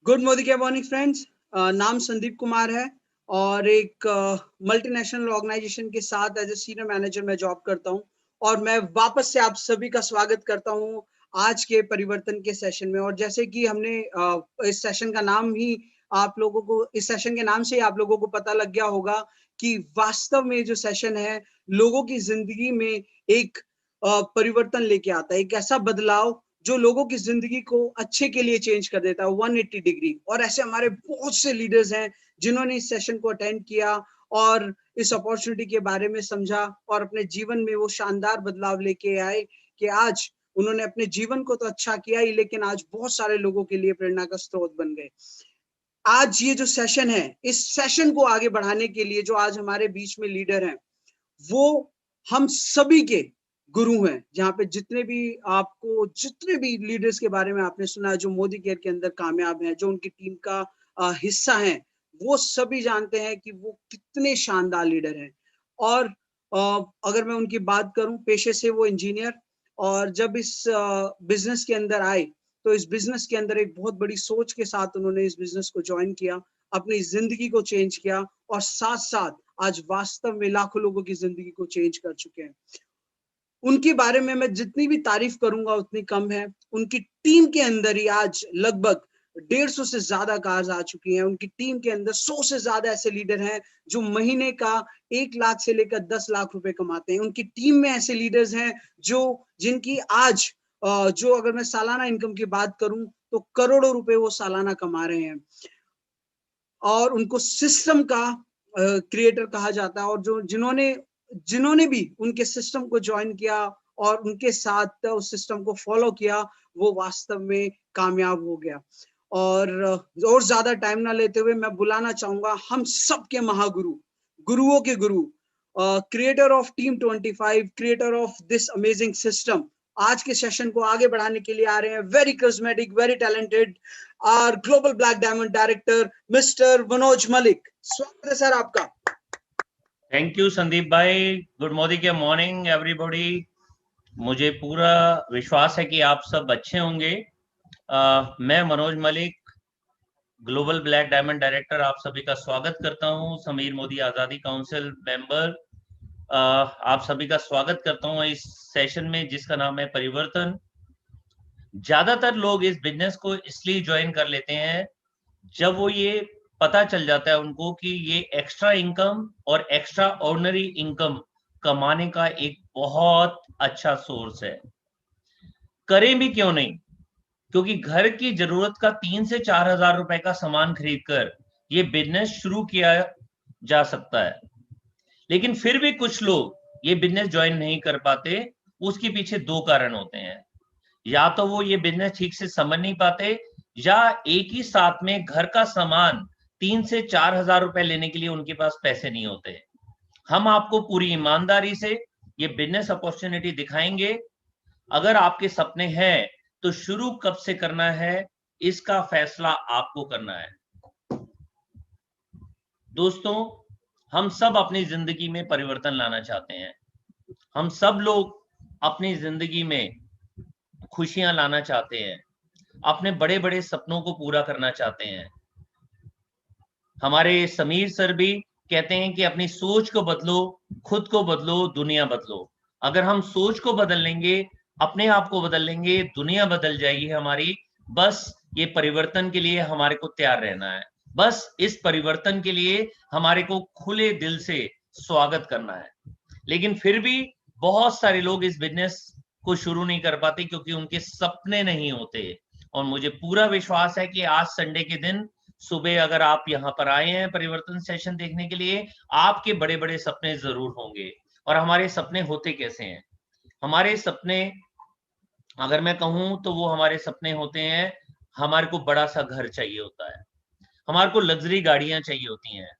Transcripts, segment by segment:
Good Modi के morning friends. नाम संदीप कुमार है और एक मल्टीनेशनल ऑर्गेनाइजेशन के साथ एज ए सीनियर मैनेजर मैं जॉब करता हूं और मैं वापस से आप सभी का स्वागत करता हूं आज के परिवर्तन के सेशन में। और जैसे कि हमने इस सेशन का नाम ही आप लोगों को इस सेशन के नाम से ही आप लोगों को पता लग गया होगा कि वास्तव में जो सेशन है लोगों की जिंदगी में एक परिवर्तन लेके आता है, एक ऐसा बदलाव जो लोगों की जिंदगी को अच्छे के लिए चेंज कर देता है 180 डिग्री। और ऐसे हमारे बहुत से लीडर्स हैं जिन्होंने इस सेशन को अटेंड किया और इस अपॉर्चुनिटी के बारे में समझा और अपने जीवन में वो शानदार बदलाव लेके आए कि आज उन्होंने अपने जीवन को तो अच्छा किया ही, लेकिन आज बहुत सारे लोगों के लिए प्रेरणा का स्रोत बन गए। आज ये जो सेशन है, इस सेशन को आगे बढ़ाने के लिए जो आज हमारे बीच में लीडर हैं वो हम सभी के गुरु हैं। जहाँ पे जितने भी लीडर्स के बारे में आपने सुना, जो मोदी केयर के अंदर कामयाब हैं, जो उनकी टीम का हिस्सा हैं, वो सभी जानते हैं कि वो कितने शानदार लीडर हैं। और अगर मैं उनकी बात करूं, पेशे से वो इंजीनियर, और जब इस बिजनेस के अंदर आए तो इस बिजनेस के अंदर एक बहुत बड़ी सोच के साथ उन्होंने इस बिजनेस को ज्वाइन किया, अपनी जिंदगी को चेंज किया और साथ साथ आज वास्तव में लाखों लोगों की जिंदगी को चेंज कर चुके हैं। उनके बारे में मैं जितनी भी तारीफ करूंगा उतनी कम है। उनकी टीम के अंदर ही आज लगभग 150 से ज्यादा कार्स आ चुकी हैं। उनकी टीम के अंदर 100 से ज्यादा ऐसे लीडर हैं जो महीने का 1 लाख से लेकर 10 लाख रुपए कमाते हैं। उनकी टीम में ऐसे लीडर्स हैं जो जिनकी आज जो अगर मैं सालाना इनकम की बात करूं तो करोड़ों रुपए वो सालाना कमा रहे हैं और उनको सिस्टम का क्रिएटर कहा जाता है। और जो जिन्होंने जिन्होंने भी उनके सिस्टम को ज्वाइन किया और उनके साथ उस सिस्टम को फॉलो किया, वो वास्तव में कामयाब हो गया। और ज्यादा टाइम ना लेते हुए मैं बुलाना चाहूंगा हम सबके महागुरु, गुरुओं के गुरु, creator of team 25, creator of this amazing system, आज के सेशन को आगे बढ़ाने के लिए आ रहे हैं। Very charismatic, very talented, our global black diamond director mister Manoj Malik. स्वागत है सर आपका। थैंक यू संदीप भाई। गुड मॉर्निंग के मॉर्निंग एवरीबॉडी। मुझे पूरा विश्वास है कि आप सब अच्छे होंगे। मैं Manoj Malik, global black diamond director, आप सभी का स्वागत करता हूं। समीर मोदी आजादी काउंसिल मेंबर, आप सभी का स्वागत करता हूं इस सेशन में जिसका नाम है परिवर्तन। ज्यादातर लोग इस बिजनेस को इसलिए ज्वाइन कर लेते हैं जब वो ये पता चल जाता है उनको कि ये एक्स्ट्रा इनकम और एक्स्ट्रा ऑर्डिनरी इनकम कमाने का एक बहुत अच्छा सोर्स है। करें भी क्यों नहीं, क्योंकि घर की जरूरत का 3 से 4 हजार रुपए का सामान खरीदकर ये बिजनेस शुरू किया जा सकता है। लेकिन फिर भी कुछ लोग ये बिजनेस ज्वाइन नहीं कर पाते। उसके पीछे 2 कारण होते हैं। या तो वो ये बिजनेस ठीक से समझ नहीं पाते, या एक ही साथ में घर का सामान 3 से 4 हजार रुपए लेने के लिए उनके पास पैसे नहीं होते। हम आपको पूरी ईमानदारी से ये बिजनेस अपॉर्चुनिटी दिखाएंगे। अगर आपके सपने हैं तो शुरू कब से करना है, इसका फैसला आपको करना है। दोस्तों, हम सब अपनी जिंदगी में परिवर्तन लाना चाहते हैं। हम सब लोग अपनी जिंदगी में खुशियां लाना चाहते हैं, अपने बड़े बड़े सपनों को पूरा करना चाहते हैं। हमारे समीर सर भी कहते हैं कि अपनी सोच को बदलो, खुद को बदलो, दुनिया बदलो। अगर हम सोच को बदल लेंगे, अपने आप को बदल लेंगे, दुनिया बदल जाएगी हमारी। बस ये परिवर्तन के लिए हमारे को तैयार रहना है। बस इस परिवर्तन के लिए हमारे को खुले दिल से स्वागत करना है। लेकिन फिर भी बहुत सारे लोग इस बिजनेस को शुरू नहीं कर पाते क्योंकि उनके सपने नहीं होते। और मुझे पूरा विश्वास है कि आज संडे के दिन सुबह अगर आप यहाँ पर आए हैं परिवर्तन सेशन देखने के लिए, आपके बड़े बड़े सपने जरूर होंगे। और हमारे सपने होते कैसे हैं? हमारे सपने अगर मैं कहूं तो वो हमारे सपने होते हैं, हमारे को बड़ा सा घर चाहिए होता है, हमारे को लग्जरी गाड़ियां चाहिए होती हैं,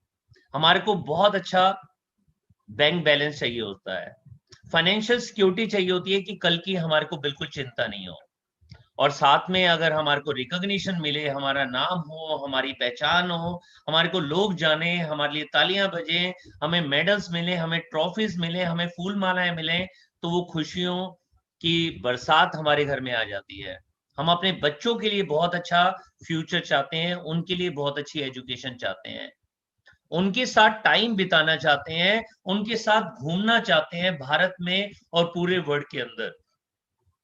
हमारे को बहुत अच्छा बैंक बैलेंस चाहिए होता है, फाइनेंशियल सिक्योरिटी चाहिए होती है कि कल की हमारे को बिल्कुल चिंता नहीं हो। और साथ में अगर हमारे को रिकॉग्निशन मिले, हमारा नाम हो, हमारी पहचान हो, हमारे को लोग जाने, हमारे लिए तालियां बजे, हमें मेडल्स मिले, हमें ट्रॉफीज मिले, हमें फूल मालाएं मिले, तो वो खुशियों की बरसात हमारे घर में आ जाती है। हम अपने बच्चों के लिए बहुत अच्छा फ्यूचर चाहते हैं, उनके लिए बहुत अच्छी एजुकेशन चाहते हैं, उनके साथ टाइम बिताना चाहते हैं, उनके साथ घूमना चाहते हैं भारत में और पूरे वर्ल्ड के अंदर।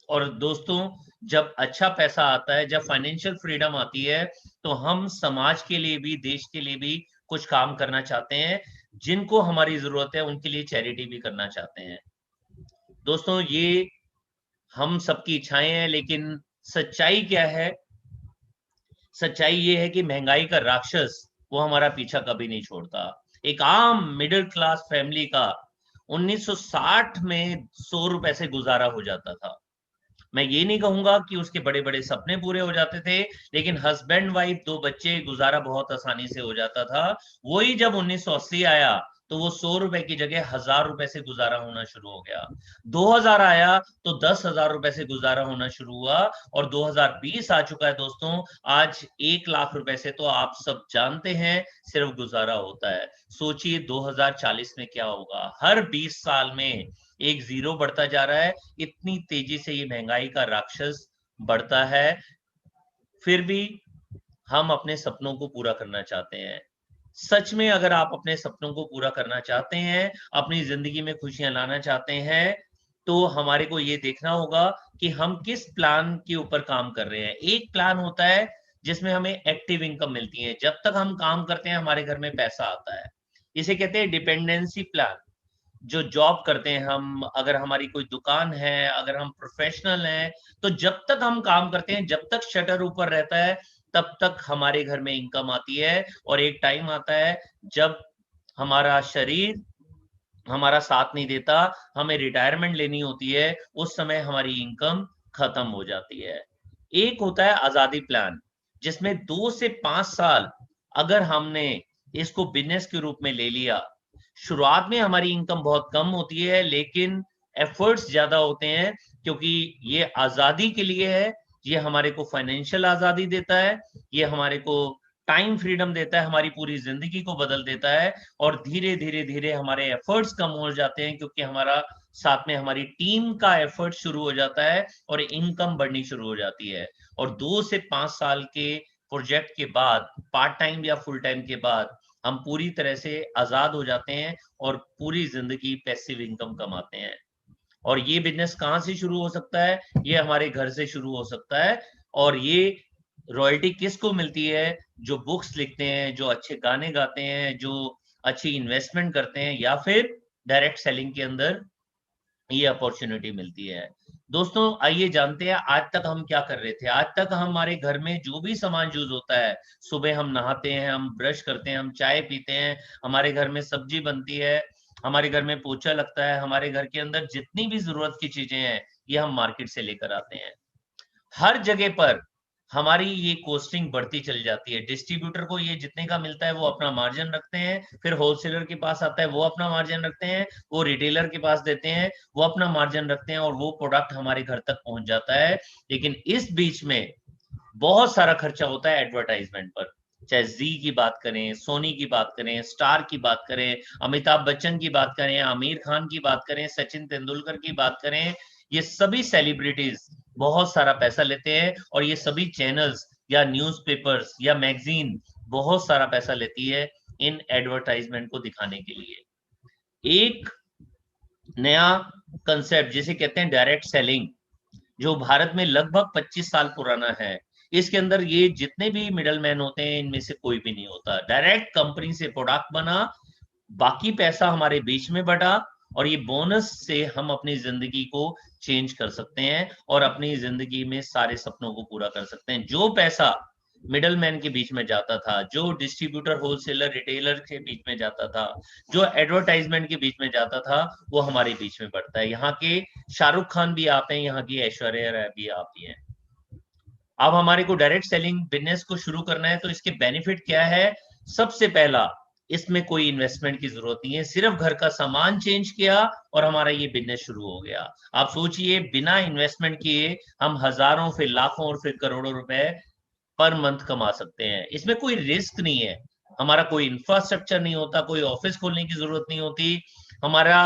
और दोस्तों, जब अच्छा पैसा आता है, जब फाइनेंशियल फ्रीडम आती है, तो हम समाज के लिए भी, देश के लिए भी कुछ काम करना चाहते हैं, जिनको हमारी जरूरत है उनके लिए चैरिटी भी करना चाहते हैं। दोस्तों, ये हम सबकी इच्छाएं हैं, लेकिन सच्चाई क्या है? सच्चाई ये है कि महंगाई का राक्षस वो हमारा पीछा कभी नहीं छोड़ता। एक आम मिडिल क्लास फैमिली का 1960 में 100 रुपए से गुजारा हो जाता था। मैं ये नहीं कहूंगा कि उसके बड़े बड़े सपने पूरे हो जाते थे, लेकिन हस्बैंड वाइफ, 2 बच्चे, गुजारा बहुत आसानी से हो जाता था। वही जब 1980 आया तो वो 100 रुपए की जगह 1000 रुपए से गुजारा होना शुरू हो गया। 2000 आया तो 10,000 रुपए से गुजारा होना शुरू हुआ, और 2020 आ चुका है दोस्तों, आज 1 लाख रुपए से तो आप सब जानते हैं सिर्फ गुजारा होता है। सोचिए 2040 में क्या होगा। हर 20 साल में एक जीरो बढ़ता जा रहा है, इतनी तेजी से ये महंगाई का राक्षस बढ़ता है। फिर भी हम अपने सपनों को पूरा करना चाहते हैं। सच में अगर आप अपने सपनों को पूरा करना चाहते हैं, अपनी जिंदगी में खुशियां लाना चाहते हैं, तो हमारे को ये देखना होगा कि हम किस प्लान के ऊपर काम कर रहे हैं। एक प्लान होता है जिसमें हमें एक्टिव इनकम मिलती है, जब तक हम काम करते हैं हमारे घर में पैसा आता है। इसे कहते हैं डिपेंडेंसी प्लान। जो जॉब करते हैं हम, अगर हमारी कोई दुकान है, अगर हम प्रोफेशनल हैं, तो जब तक हम काम करते हैं, जब तक शटर ऊपर रहता है, तब तक हमारे घर में इनकम आती है। और एक टाइम आता है जब हमारा शरीर हमारा साथ नहीं देता, हमें रिटायरमेंट लेनी होती है, उस समय हमारी इनकम खत्म हो जाती है। एक होता है आजादी प्लान, जिसमें 2 से 5 साल अगर हमने इसको बिजनेस के रूप में ले लिया, शुरुआत में हमारी इनकम बहुत कम होती है, लेकिन एफर्ट्स ज्यादा होते हैं, क्योंकि ये आजादी के लिए है। ये हमारे को फाइनेंशियल आजादी देता है, ये हमारे को टाइम फ्रीडम देता है, हमारी पूरी जिंदगी को बदल देता है। और धीरे धीरे धीरे हमारे एफर्ट्स कम हो जाते हैं, क्योंकि हमारा साथ में हमारी टीम का एफर्ट शुरू हो जाता है और इनकम बढ़नी शुरू हो जाती है। और 2 से 5 साल के प्रोजेक्ट के बाद, पार्ट टाइम या फुल टाइम के बाद, हम पूरी तरह से आजाद हो जाते हैं और पूरी जिंदगी पैसिव इनकम कमाते हैं। और ये बिजनेस कहाँ से शुरू हो सकता है? ये हमारे घर से शुरू हो सकता है। और ये रॉयल्टी किसको मिलती है? जो बुक्स लिखते हैं, जो अच्छे गाने गाते हैं, जो अच्छी इन्वेस्टमेंट करते हैं, या फिर डायरेक्ट सेलिंग के अंदर ये अपॉर्चुनिटी मिलती है। दोस्तों, आइए जानते हैं आज तक हम क्या कर रहे थे। आज तक हमारे घर में जो भी सामान यूज होता है, सुबह हम नहाते हैं, हम ब्रश करते हैं, हम चाय पीते हैं, हमारे घर में सब्जी बनती है, हमारे घर में पोछा लगता है, हमारे घर के अंदर जितनी भी जरूरत की चीजें हैं, ये हम मार्केट से लेकर आते हैं। हर जगह पर हमारी ये कॉस्टिंग बढ़ती चली जाती है। डिस्ट्रीब्यूटर को ये जितने का मिलता है वो अपना मार्जिन रखते हैं, फिर होलसेलर के पास आता है, वो अपना मार्जिन रखते हैं, वो रिटेलर के पास देते हैं, वो अपना मार्जिन रखते हैं, और वो प्रोडक्ट हमारे घर तक पहुंच जाता है। लेकिन इस बीच में बहुत सारा खर्चा होता है एडवर्टाइजमेंट पर। चाहे जी की बात करें, सोनी की बात करें, स्टार की बात करें, अमिताभ बच्चन की बात करें, आमिर खान की बात करें, सचिन तेंदुलकर की बात करें, ये सभी सेलिब्रिटीज बहुत सारा पैसा लेते हैं। और ये सभी चैनल्स या न्यूज़पेपर्स या मैगजीन बहुत सारा पैसा लेती है इन एडवर्टाइजमेंट को दिखाने के लिए। एक नया कंसेप्ट जिसे कहते हैं डायरेक्ट सेलिंग, जो भारत में लगभग 25 साल पुराना है, इसके अंदर ये जितने भी मिडल मैन होते हैं, इनमें से कोई भी नहीं होता। डायरेक्ट कंपनी से प्रोडक्ट बना, बाकी पैसा हमारे बीच में बढ़ा, और ये बोनस से हम अपनी जिंदगी को चेंज कर सकते हैं और अपनी जिंदगी में सारे सपनों को पूरा कर सकते हैं। जो पैसा मिडल मैन के बीच में जाता था, जो डिस्ट्रीब्यूटर, होलसेलर, रिटेलर के बीच में जाता था, जो एडवर्टाइजमेंट के बीच में जाता था, वो हमारे बीच में बढ़ता है। यहाँ के शाहरुख खान भी आते हैं, यहाँ की ऐश्वर्या राय भी आती है। अब हमारे को डायरेक्ट सेलिंग बिजनेस को शुरू करना है, तो इसके बेनिफिट क्या है? सबसे पहला, इसमें कोई इन्वेस्टमेंट की जरूरत नहीं है, सिर्फ घर का सामान चेंज किया और हमारा ये बिजनेस शुरू हो गया। आप सोचिए, बिना इन्वेस्टमेंट किए हम हजारों, फिर लाखों और फिर करोड़ों रुपए पर मंथ कमा सकते हैं। इसमें कोई रिस्क नहीं है, हमारा कोई इंफ्रास्ट्रक्चर नहीं होता, कोई ऑफिस खोलने की जरूरत नहीं होती, हमारा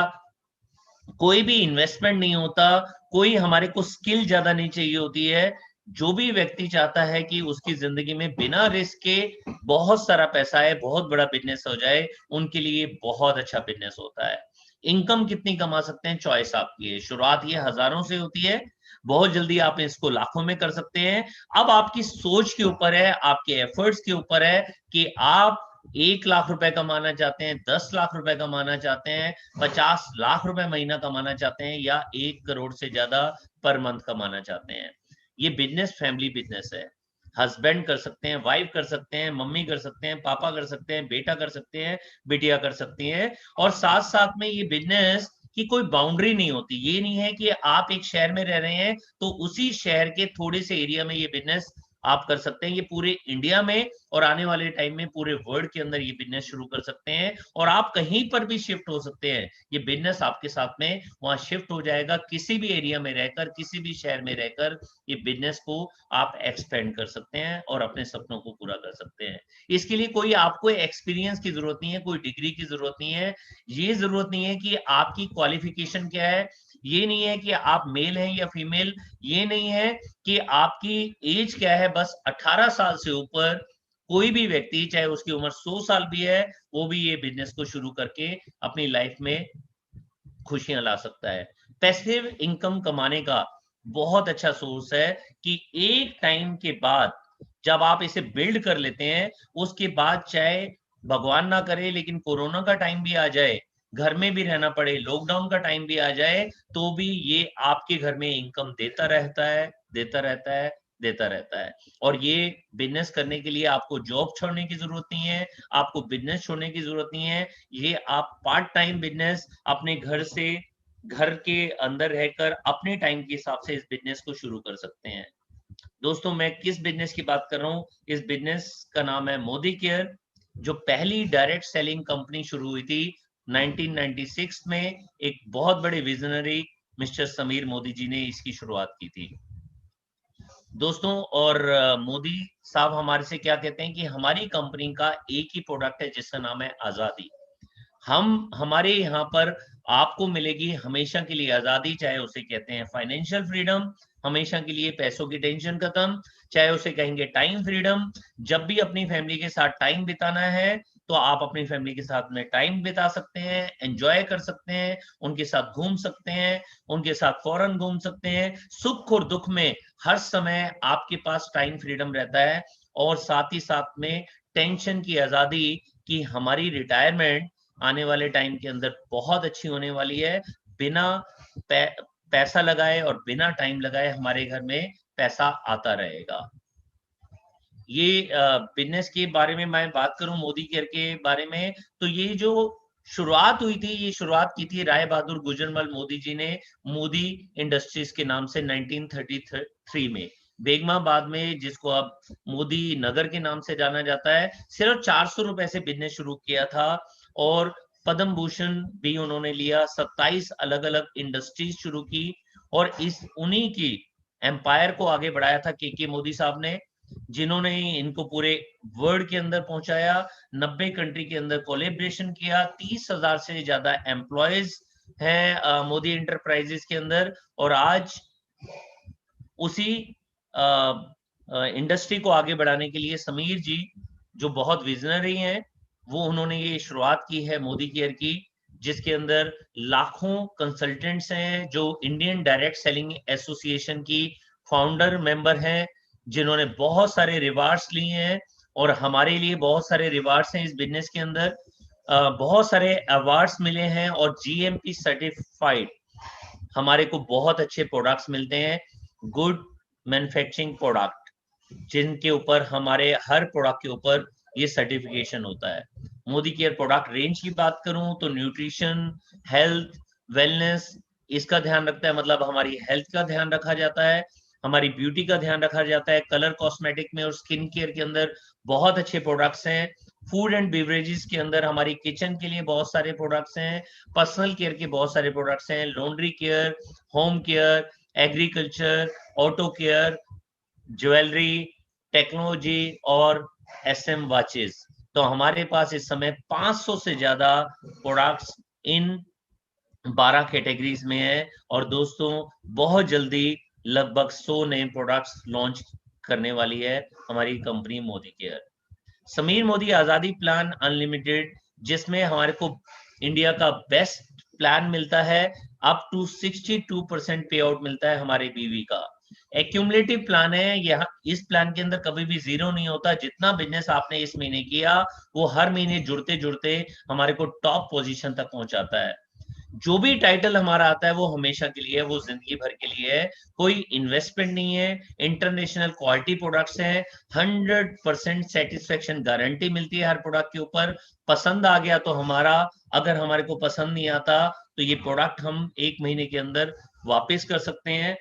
कोई भी इन्वेस्टमेंट नहीं होता, कोई हमारे को स्किल ज्यादा नहीं चाहिए होती है। जो भी व्यक्ति चाहता है कि उसकी जिंदगी में बिना रिस्क के बहुत सारा पैसा है, बहुत बड़ा बिजनेस हो जाए, उनके लिए बहुत अच्छा बिजनेस होता है। इनकम कितनी कमा सकते हैं, चॉइस आपकी है। शुरुआत ये हजारों से होती है, बहुत जल्दी आप इसको लाखों में कर सकते हैं। अब आपकी सोच के ऊपर है, आपके एफर्ट्स के ऊपर है कि आप 1 लाख रुपए कमाना चाहते हैं, 10 लाख रुपए कमाना चाहते हैं, 50 लाख रुपए महीना कमाना चाहते हैं, या 1 करोड़ से ज्यादा पर मंथ कमाना चाहते हैं। ये बिजनेस फैमिली बिजनेस है। हस्बैंड कर सकते हैं, वाइफ कर सकते हैं, मम्मी कर सकते हैं, पापा कर सकते हैं, बेटा कर सकते हैं, बिटिया कर सकती हैं। और साथ साथ में ये बिजनेस की कोई बाउंड्री नहीं होती। ये नहीं है कि आप एक शहर में रह रहे हैं तो उसी शहर के थोड़े से एरिया में ये बिजनेस आप कर सकते हैं। ये पूरे इंडिया में और आने वाले टाइम में पूरे वर्ल्ड के अंदर ये बिजनेस शुरू कर सकते हैं, और आप कहीं पर भी शिफ्ट हो सकते हैं। ये बिजनेस आपके साथ में वहां शिफ्ट हो जाएगा, किसी भी एरिया में रहकर, किसी भी शहर में रहकर ये बिजनेस को आप एक्सपेंड कर सकते हैं और अपने सपनों को पूरा कर सकते हैं। इसके लिए कोई आपको एक्सपीरियंस की जरूरत नहीं है, कोई डिग्री की जरूरत नहीं है। ये जरूरत नहीं है कि आपकी क्वालिफिकेशन क्या है, ये नहीं है कि आप मेल हैं या फीमेल, ये नहीं है कि आपकी एज क्या है। बस 18 साल से ऊपर कोई भी व्यक्ति, चाहे उसकी उम्र 100 साल भी है, वो भी ये बिजनेस को शुरू करके अपनी लाइफ में खुशियां ला सकता है। पैसिव इनकम कमाने का बहुत अच्छा सोर्स है कि एक टाइम के बाद जब आप इसे बिल्ड कर लेते हैं, उसके बाद चाहे भगवान ना करे लेकिन कोरोना का टाइम भी आ जाए, घर में भी रहना पड़े, लॉकडाउन का टाइम भी आ जाए, तो भी ये आपके घर में इनकम देता रहता है, देता रहता है, देता रहता है। और ये बिजनेस करने के लिए आपको जॉब छोड़ने की जरूरत नहीं है, आपको बिजनेस छोड़ने की जरूरत नहीं है। ये आप पार्ट टाइम बिजनेस अपने घर से, घर के अंदर रहकर अपने टाइम के हिसाब से इस बिजनेस को शुरू कर सकते हैं। दोस्तों, मैं किस बिजनेस की बात कर रहा हूँ? इस बिजनेस का नाम है मोदी केयर, जो पहली डायरेक्ट सेलिंग कंपनी शुरू हुई थी 1996 में। एक बहुत बड़े विजनरी मिस्टर समीर मोदी जी ने इसकी शुरुआत की थी दोस्तों। और मोदी साहब हमारे से क्या कहते हैं कि हमारी कंपनी का एक ही प्रोडक्ट है जिसका नाम है आजादी। हमारे यहाँ पर आपको मिलेगी हमेशा के लिए आजादी, चाहे उसे कहते हैं फाइनेंशियल फ्रीडम, हमेशा के लिए पैसों की टेंशन खत्म, चाहे उसे कहेंगे टाइम फ्रीडम। जब भी अपनी फैमिली के साथ टाइम बिताना है तो आप अपनी फैमिली के साथ में टाइम बिता सकते हैं, एंजॉय कर सकते हैं, उनके साथ घूम सकते हैं, उनके साथ फॉरेन घूम सकते हैं। सुख और दुख में हर समय आपके पास टाइम फ्रीडम रहता है। और साथ ही साथ में टेंशन की आजादी, कि हमारी रिटायरमेंट आने वाले टाइम के अंदर बहुत अच्छी होने वाली है। बिना पैसा लगाए और बिना टाइम लगाए हमारे घर में पैसा आता रहेगा। ये बिजनेस के बारे में मैं बात करूं, मोदी केयर के बारे में, तो ये जो शुरुआत हुई थी, ये शुरुआत की थी राय बहादुर गुजरमल मोदी जी ने मोदी इंडस्ट्रीज के नाम से 1933 में बेगमाबाद में, जिसको अब मोदी नगर के नाम से जाना जाता है। सिर्फ 400 रुपए से बिजनेस शुरू किया था और पद्म भूषण भी उन्होंने लिया। 27 अलग अलग इंडस्ट्रीज शुरू की और इस उन्हीं की एम्पायर को आगे बढ़ाया था के मोदी साहब ने, जिन्होंने इनको पूरे वर्ल्ड के अंदर पहुंचाया। 90 कंट्री के अंदर कोलैबोरेशन किया। 30,000 से ज्यादा एम्प्लॉयज हैं मोदी इंटरप्राइजेस के अंदर। और आज उसी इंडस्ट्री को आगे बढ़ाने के लिए समीर जी, जो बहुत विजनरी हैं, वो उन्होंने ये शुरुआत की है मोदी केयर की, जिसके अंदर लाखों कंसल्टेंट्स हैं, जो इंडियन डायरेक्ट सेलिंग एसोसिएशन की फाउंडर मेंबर हैं, जिन्होंने बहुत सारे रिवार्ड्स लिए हैं। और हमारे लिए बहुत सारे रिवार्ड्स हैं इस बिजनेस के अंदर, बहुत सारे अवार्ड्स मिले हैं। और जीएमपी सर्टिफाइड हमारे को बहुत अच्छे प्रोडक्ट्स मिलते हैं, गुड मैन्युफैक्चरिंग प्रोडक्ट, जिनके ऊपर हमारे हर प्रोडक्ट के ऊपर ये सर्टिफिकेशन होता है। मोदी केयर प्रोडक्ट रेंज की बात करूं तो न्यूट्रिशन, हेल्थ, वेलनेस, इसका ध्यान रखता है। मतलब हमारी हेल्थ का ध्यान रखा जाता है, हमारी ब्यूटी का ध्यान रखा जाता है। कलर कॉस्मेटिक में और स्किन केयर के अंदर बहुत अच्छे प्रोडक्ट्स हैं। फूड एंड बेवरेजेस के अंदर हमारी किचन के लिए बहुत सारे प्रोडक्ट्स हैं। पर्सनल केयर के बहुत सारे प्रोडक्ट्स हैं। Laundry care, home care, agriculture, auto care, jewellery, technology और एसएम वॉचेस। तो हमारे पास इस समय 500 से ज्यादा प्रोडक्ट्स इन 12 कैटेगरीज में है। और दोस्तों, बहुत जल्दी लगभग 100 नए प्रोडक्ट्स लॉन्च करने वाली है हमारी कंपनी मोदी केयर। समीर मोदी आजादी प्लान अनलिमिटेड, जिसमें हमारे को इंडिया का बेस्ट प्लान मिलता है, अप टू 62% पे आउट मिलता है हमारे बीवी का। एक्यूमुलेटिव प्लान है, यहाँ इस प्लान के अंदर कभी भी जीरो नहीं होता। जितना बिजनेस आपने इस महीने किया वो हर महीने जुड़ते जुड़ते हमारे को टॉप पोजीशन तक पहुंचाता है। जो भी टाइटल हमारा आता है वो हमेशा के लिए है, वो जिंदगी भर के लिए है, कोई इन्वेस्टमेंट नहीं है। इंटरनेशनल क्वालिटी प्रोडक्ट्स हैं, 100% सेटिस्फेक्शन गारंटी मिलती है हर प्रोडक्ट के ऊपर। पसंद आ गया तो हमारा, अगर हमारे को पसंद नहीं आता तो ये प्रोडक्ट हम 1 महीने के अंदर वापस कर सकते हैं।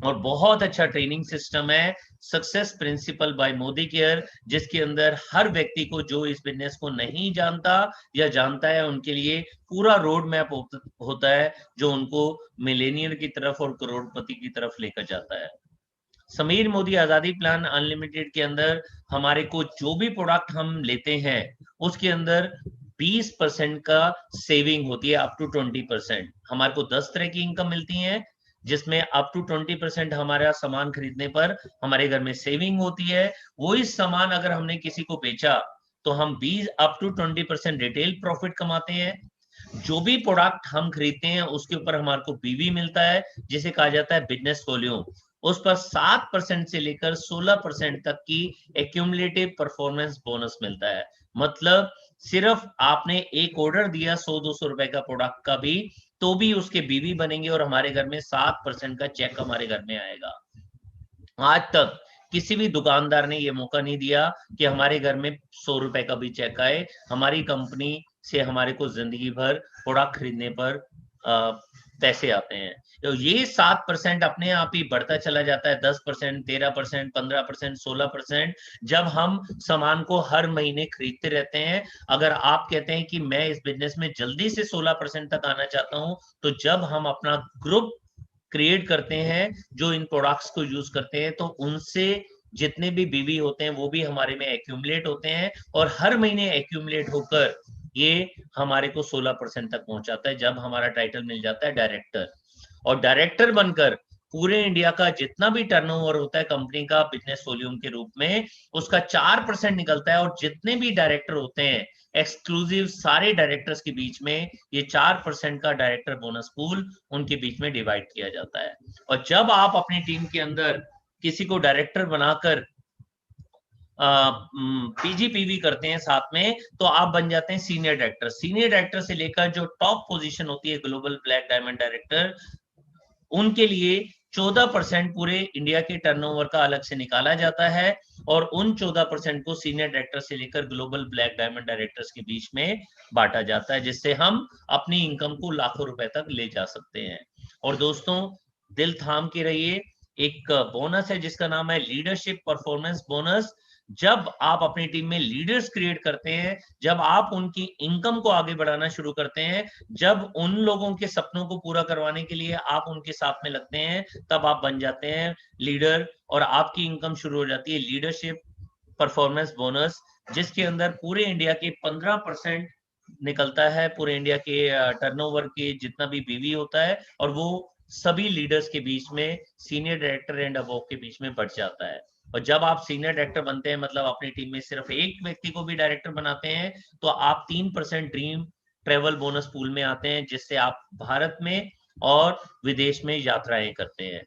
और बहुत अच्छा ट्रेनिंग सिस्टम है, success principal bye Modi care, जिसके अंदर हर व्यक्ति को, जो इस बिजनेस को नहीं जानता या जानता है, उनके लिए पूरा रोड मैप होता है, जो उनको मिलेनियर की तरफ और करोड़पति की तरफ लेकर जाता है। समीर मोदी आजादी प्लान अनलिमिटेड के अंदर हमारे को जो भी प्रोडक्ट हम लेते हैं उसके अंदर 20% का सेविंग होती है, अप टू 20%। हमारे को 10 तरह की इनकम मिलती है, जिसमें अप टू 20% हमारा सामान खरीदने पर हमारे घर में सेविंग होती है। वही सामान अगर हमने किसी को बेचा तो हम 20 अप टू 20% रिटेल प्रॉफिट कमाते हैं। जो भी प्रोडक्ट हम खरीदते हैं उसके ऊपर हमारे को बीवी मिलता है, जिसे कहा जाता है बिजनेस वॉल्यूम। उस पर 7% से लेकर 16% तक की एक्यूमुलेटिव परफॉर्मेंस बोनस मिलता है। मतलब सिर्फ आपने एक ऑर्डर दिया 100-200 रुपए का प्रोडक्ट का भी, तो भी उसके बीवी बनेंगे और हमारे घर में 7% का चेक हमारे घर में आएगा। आज तक किसी भी दुकानदार ने ये मौका नहीं दिया कि हमारे घर में 100 रुपए का भी चेक आए। हमारी कंपनी से हमारे को जिंदगी भर प्रोडक्ट खरीदने पर पैसे आते हैं। तो ये 7% अपने आप ही बढ़ता चला जाता है, 10%, 13%, 15%, 16%, जब हम सामान को हर महीने खरीदते रहते हैं। अगर आप कहते हैं कि मैं इस बिजनेस में जल्दी से 16% तक आना चाहता हूं, तो जब हम अपना ग्रुप क्रिएट करते हैं जो इन प्रोडक्ट्स को यूज करते हैं, तो उनसे जितने भी बीवी होते हैं वो भी हमारे में एक्यूमुलेट होते हैं, और हर महीने एक्यूमुलेट होकर ये हमारे को 16% तक पहुंचाता है जब हमारा टाइटल मिल जाता है डायरेक्टर। और डायरेक्टर बनकर पूरे इंडिया का जितना भी टर्नओवर होता है कंपनी का बिजनेस वॉल्यूम के रूप में, उसका 4% निकलता है। और जितने भी डायरेक्टर होते हैं एक्सक्लूसिव, सारे डायरेक्टर्स के बीच में ये 4% का डायरेक्टर बोनस पूल उनके बीच में डिवाइड किया जाता है। और जब आप अपनी टीम के अंदर किसी को डायरेक्टर बनाकर पीजीपीवी करते हैं साथ में, तो आप बन जाते हैं सीनियर डायरेक्टर। सीनियर डायरेक्टर से लेकर जो टॉप पोजीशन होती है ग्लोबल ब्लैक डायमंड डायरेक्टर, उनके लिए 14% पूरे इंडिया के टर्नओवर का अलग से निकाला जाता है, और उन 14% को सीनियर डायरेक्टर से लेकर ग्लोबल ब्लैक डायमंड डायरेक्टर्स के बीच में बांटा जाता है, जिससे हम अपनी इनकम को लाखों रुपए तक ले जा सकते हैं। और दोस्तों, दिल थाम के रहिए, एक बोनस है जिसका नाम है लीडरशिप परफॉर्मेंस बोनस। जब आप अपनी टीम में लीडर्स क्रिएट करते हैं, जब आप उनकी इनकम को आगे बढ़ाना शुरू करते हैं, जब उन लोगों के सपनों को पूरा करवाने के लिए आप उनके साथ में लगते हैं, तब आप बन जाते हैं लीडर, और आपकी इनकम शुरू हो जाती है लीडरशिप परफॉर्मेंस बोनस, जिसके अंदर पूरे इंडिया के 15% निकलता है, पूरे इंडिया के टर्नओवर के जितना भी बीवी होता है, और वो सभी लीडर्स के बीच में, सीनियर डायरेक्टर एंड अबव के बीच में बढ़ जाता है। और जब आप सीनियर डायरेक्टर बनते हैं, मतलब अपनी टीम में सिर्फ एक व्यक्ति को भी डायरेक्टर बनाते हैं, तो आप 3% ड्रीम ट्रेवल बोनस पूल में आते हैं, जिससे आप भारत में और विदेश में यात्राएं करते हैं।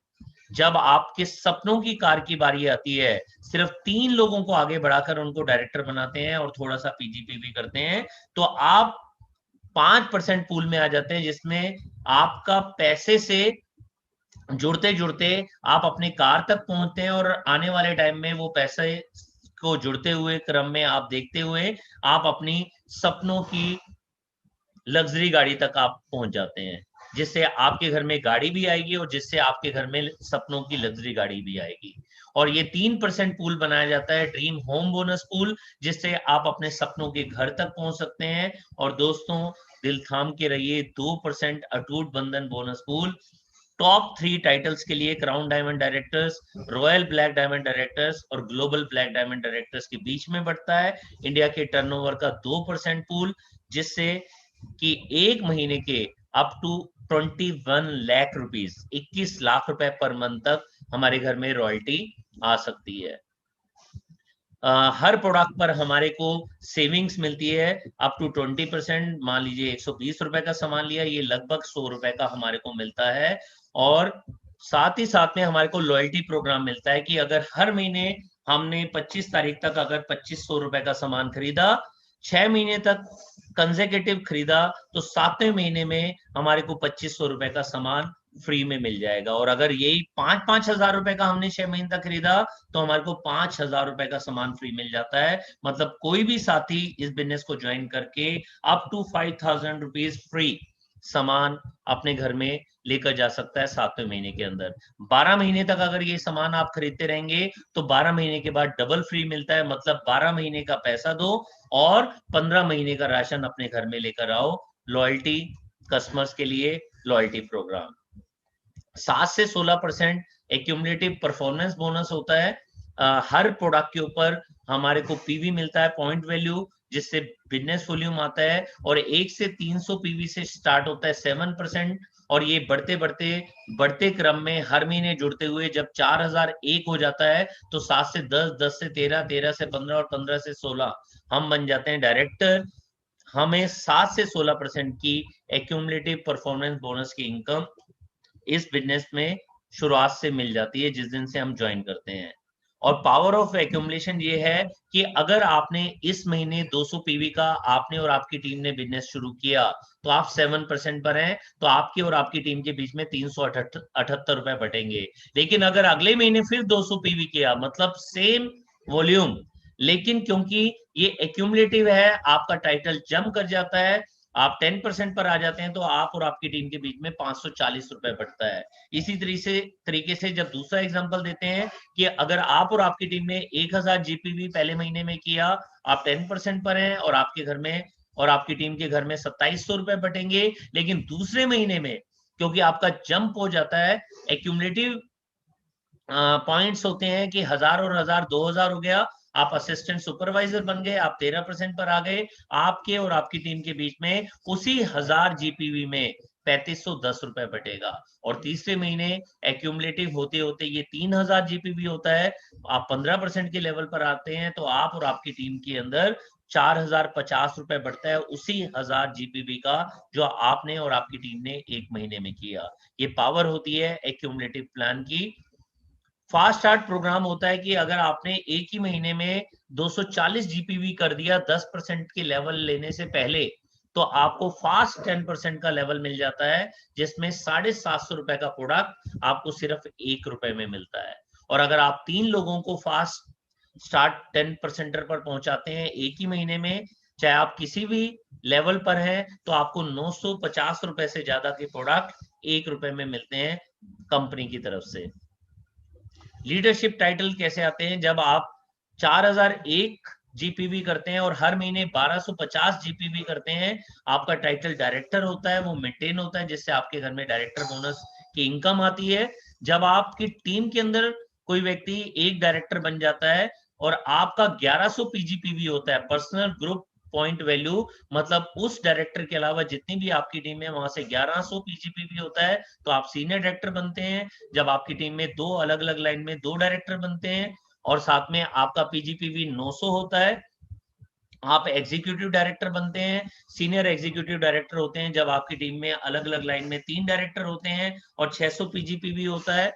जब आपके सपनों की कार की बारी आती है, सिर्फ 3 लोगों को आगे बढ़ाकर उनको डायरेक्टर बनाते हैं और थोड़ा सा पीजीपीवी करते हैं, तो आप 5% पूल में आ जाते हैं, जिसमें आपका पैसे से जुड़ते जुड़ते आप अपने कार तक पहुंचते हैं, और आने वाले टाइम में वो पैसे को जुड़ते हुए क्रम में आप देखते हुए आप अपनी सपनों की लग्जरी गाड़ी तक आप पहुंच जाते हैं, जिससे आपके घर में गाड़ी भी आएगी और जिससे आपके घर में सपनों की लग्जरी गाड़ी भी आएगी। और ये 3% पूल बनाया जाता है ड्रीम होम बोनस पूल, जिससे आप अपने सपनों के घर तक पहुंच सकते हैं। और दोस्तों, दिल थाम के रहिए, 2% अटूट बंधन बोनस पूल टॉप 3 टाइटल्स के लिए crown diamond directors, royal black diamond directors और ग्लोबल ब्लैक डायमंड डायरेक्टर्स के बीच में बढ़ता है। इंडिया के टर्नओवर का 2% पूल, जिससे कि 1 महीने के up to 21 lakh rupees, 21 lakh रुपए पर मंथ तक हमारे घर में रॉयल्टी आ सकती है। हर प्रोडक्ट पर हमारे को सेविंग्स मिलती है अप टू 20%। मान लीजिए 120 रुपए का सामान लिया, ये लगभग 100 रुपए का हमारे को मिलता है। और साथ ही साथ में हमारे को लॉयल्टी प्रोग्राम मिलता है कि अगर हर महीने हमने 25 तारीख तक अगर 2500 रुपए का सामान खरीदा, 6 महीने तक कंसेक्यूटिव खरीदा, तो 7वें महीने में हमारे को 2500 रुपए का सामान फ्री में मिल जाएगा। और अगर यही 5-5 हजार रुपए का हमने 6 महीने तक खरीदा, तो हमारे को 5,000 रुपए का सामान फ्री मिल जाता है। मतलब कोई भी साथी इस बिजनेस को ज्वाइन करके अप टू 5,000 रुपीज फ्री सामान अपने घर में लेकर जा सकता है 7वें महीने के अंदर। 12 महीने तक अगर ये सामान आप खरीदते रहेंगे तो 12 महीने के बाद डबल फ्री मिलता है। मतलब 12 महीने का पैसा दो और 15 महीने का राशन अपने घर में लेकर आओ। लॉयल्टी कस्टमर्स के लिए लॉयल्टी प्रोग्राम 7 से 16% एक्यूमुलेटिव परफॉर्मेंस बोनस होता है। हर प्रोडक्ट के ऊपर हमारे को पीवी मिलता है, पॉइंट वैल्यू, जिससे बिजनेस वॉल्यूम आता है। और 1 से 300 पीवी से स्टार्ट होता है 7%। और ये बढ़ते क्रम में हर महीने जुड़ते हुए जब 4001 हो जाता है तो 7 से 10, 10 से 13, 13 से 15 और 15 से 16 हम बन जाते हैं डायरेक्टर। हमें 7 से 16% की एक्यूमुलेटिव परफॉर्मेंस बोनस की इनकम इस बिजनेस में शुरुआत से मिल जाती है जिस दिन से हम ज्वाइन करते हैं। और पावर ऑफ एक्यूमुलेशन ये है कि अगर आपने इस महीने 200 पीवी का आपने और आपकी टीम ने बिजनेस शुरू किया तो आप 7% पर हैं, तो आपकी और आपकी टीम के बीच में 378 रुपए बटेंगे। लेकिन अगर अगले महीने फिर 200 पीवी किया, मतलब सेम वॉल्यूम, लेकिन क्योंकि ये एक्यूमुलेटिव है, आपका टाइटल जंप कर जाता है, आप 10% पर आ जाते हैं, तो आप और आपकी टीम के बीच में 540 रुपए बढ़ता है। इसी तरीके से जब दूसरा एग्जांपल देते हैं कि अगर आप और आपकी टीम ने 1000 जीपीवी पहले महीने में किया, आप 10% पर हैं और आपके घर में और आपकी टीम के घर में 2700 रुपए बटेंगे। लेकिन दूसरे महीने में क्योंकि आपका जंप हो जाता है, एक्यूमुलेटिव पॉइंट्स होते हैं कि 1000 और 1000 2000 हो गया, आप असिस्टेंट सुपरवाइजर बन गए, आप 13% पर आ गए। आपके और आपकी टीम के बीच में उसी 1000 जीपीवी में 3510 रुपए बटेगा। और तीसरे महीने एक्यूमुलेटिव होते होते ये 3000 जीपीवी होता है, आप 15% के लेवल पर आते हैं, तो आप और आपकी टीम के अंदर 4050 रुपए बढ़ता है उसी 1000 जीपीवी का जो आपने और आपकी टीम ने एक महीने में किया। ये पावर होती है एक्यूमुलेटिव प्लान की। फास्ट स्टार्ट प्रोग्राम होता है कि अगर आपने एक ही महीने में 240 जीपीवी कर दिया 10% के लेवल लेने से पहले, तो आपको फास्ट 10% का लेवल मिल जाता है, जिसमें 750 रुपए का प्रोडक्ट आपको सिर्फ 1 रुपए में मिलता है। और अगर आप 3 लोगों को फास्ट स्टार्ट 10% पर पहुंचाते हैं एक ही महीने में, चाहे आप किसी भी लेवल पर हैं, तो आपको 950 रुपए से ज्यादा के प्रोडक्ट 1 रुपए में मिलते हैं कंपनी की तरफ से। लीडरशिप टाइटल कैसे आते हैं? जब आप 4001 जीपीवी करते हैं और हर महीने 1250 जीपीवी करते हैं, आपका टाइटल डायरेक्टर होता है, वो मेंटेन होता है, जिससे आपके घर में डायरेक्टर बोनस की इनकम आती है। जब आपकी टीम के अंदर कोई व्यक्ति एक डायरेक्टर बन जाता है और आपका 1100 पीजीपीवी होता है, पर्सनल ग्रुप पॉइंट वैल्यू, मतलब उस डायरेक्टर के अलावा जितनी भी आपकी टीम है वहां से 1100 पीजीपीवी होता है, तो आप सीनियर डायरेक्टर बनते हैं। जब आपकी टीम में दो अलग अलग लाइन में 2 डायरेक्टर बनते हैं और साथ में आपका पीजीपीवी 900 होता है, आप एग्जीक्यूटिव डायरेक्टर बनते हैं। सीनियर एग्जीक्यूटिव डायरेक्टर होते हैं जब आपकी टीम में अलग अलग लाइन में 3 डायरेक्टर होते हैं और 600 पीजीपीवी होता है।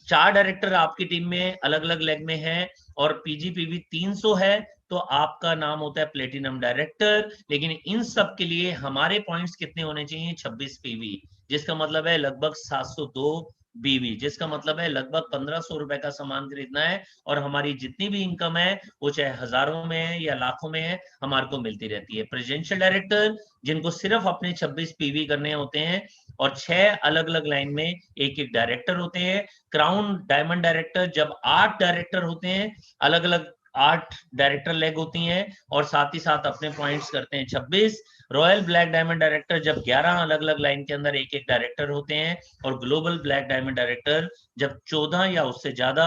4 डायरेक्टर आपकी टीम में अलग अलग लेग में है और पीजीपीवी 300 है, तो आपका नाम होता है प्लेटिनम डायरेक्टर। लेकिन इन सब के लिए हमारे पॉइंट्स कितने होने चाहिए? 26 पीवी, जिसका मतलब है लगभग 702 बीवी, जिसका मतलब है लगभग 1500 रुपए का सामान खरीदना है। और हमारी जितनी भी इनकम है वो चाहे हजारों में है या लाखों में है, हमारे को मिलती रहती है। प्रेसिडेंशियल डायरेक्टर जिनको सिर्फ अपने 26 पीवी करने होते हैं और 6 अलग अलग लाइन में एक एक डायरेक्टर होते हैं। क्राउन डायमंड डायरेक्टर जब 8 डायरेक्टर होते हैं, अलग अलग 8 डायरेक्टर लेग होती हैं और साथ ही साथ अपने पॉइंट्स करते हैं 26। रॉयल ब्लैक डायमंड डायरेक्टर जब 11 अलग अलग लाइन के अंदर एक एक डायरेक्टर होते हैं और ग्लोबल ब्लैक डायमंड डायरेक्टर जब 14 या उससे ज्यादा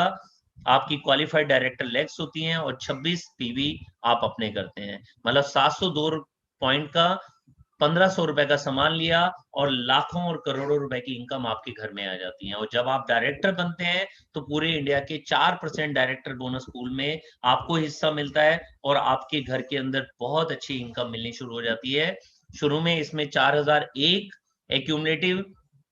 आपकी क्वालिफाइड डायरेक्टर लेग्स होती हैं और 26 पीवी आप अपने करते हैं। मतलब 702 पॉइंट का 1500 रुपए का सामान लिया और लाखों और करोड़ों रुपए की इनकम आपके घर में आ जाती है। और जब आप डायरेक्टर बनते हैं तो पूरे इंडिया के 4% डायरेक्टर बोनस पूल में आपको हिस्सा मिलता है और आपके घर के अंदर बहुत अच्छी इनकम मिलनी शुरू हो जाती है। शुरू में इसमें 4001 एक्यूमुलेटिव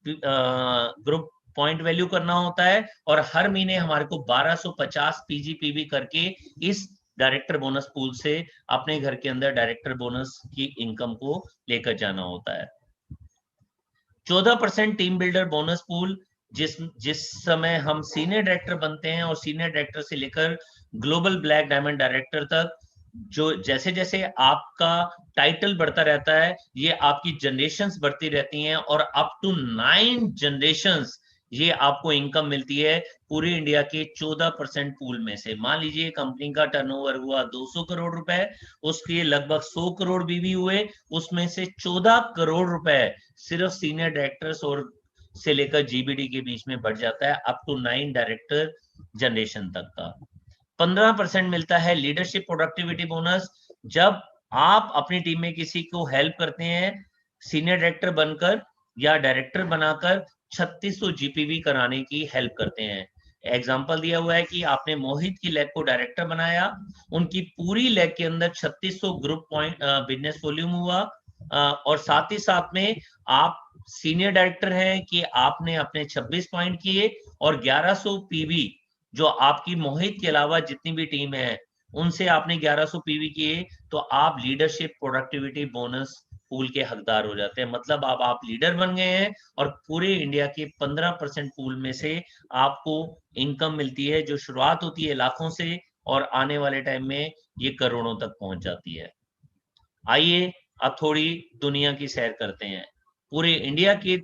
ग्रुप पॉइंट वैल्यू करना होता है और हर महीने हमारे को 1250 पीजीपीवी करके इस डायरेक्टर बोनस पूल से अपने घर के अंदर डायरेक्टर बोनस की इनकम को लेकर जाना होता है। 14% टीम बिल्डर बोनस पूल, जिस समय हम सीनियर डायरेक्टर बनते हैं और सीनियर डायरेक्टर से लेकर ग्लोबल ब्लैक डायमंड डायरेक्टर तक, जो जैसे जैसे आपका टाइटल बढ़ता रहता है, ये आपकी जनरेशंस बढ़ती रहती हैं और अप टू 9 जनरेशंस ये आपको इनकम मिलती है पूरे इंडिया के 14% पूल में से। मान लीजिए कंपनी का टर्नओवर हुआ 200 करोड़ रुपए, उसके लगभग 100 करोड़ बीवी हुए, उसमें से 14 करोड़ रुपए सिर्फ सीनियर डायरेक्टर्स और से लेकर जीबीडी के बीच में बढ़ जाता है अप टू 9 डायरेक्टर जनरेशन तक का। 15% मिलता है लीडरशिप प्रोडक्टिविटी बोनस, जब आप अपनी टीम में किसी को हेल्प करते हैं सीनियर डायरेक्टर बनकर या डायरेक्टर बनाकर 3600 जीपीवी कराने की हेल्प करते हैं। एग्जाम्पल दिया हुआ है कि आपने मोहित की लेग को डायरेक्टर बनाया, उनकी पूरी लेग के अंदर 3600 ग्रुप पॉइंट बिजनेस वॉल्यूम हुआ और साथ ही साथ में आप सीनियर डायरेक्टर हैं कि आपने अपने 26 पॉइंट किए और 1100 पीवी जो आपकी मोहित के अलावा जितनी भी टीम है उनसे आपने 1100 पीवी किए, तो आप लीडरशिप प्रोडक्टिविटी बोनस पूल के हकदार हो जाते हैं। मतलब आप लीडर बन गए हैं और पूरे इंडिया के 15% पूल में से आपको इनकम मिलती है, जो शुरुआत होती है लाखों से और आने वाले टाइम में ये करोड़ों तक पहुंच जाती है। आइए अब थोड़ी दुनिया की सैर करते हैं। पूरे इंडिया के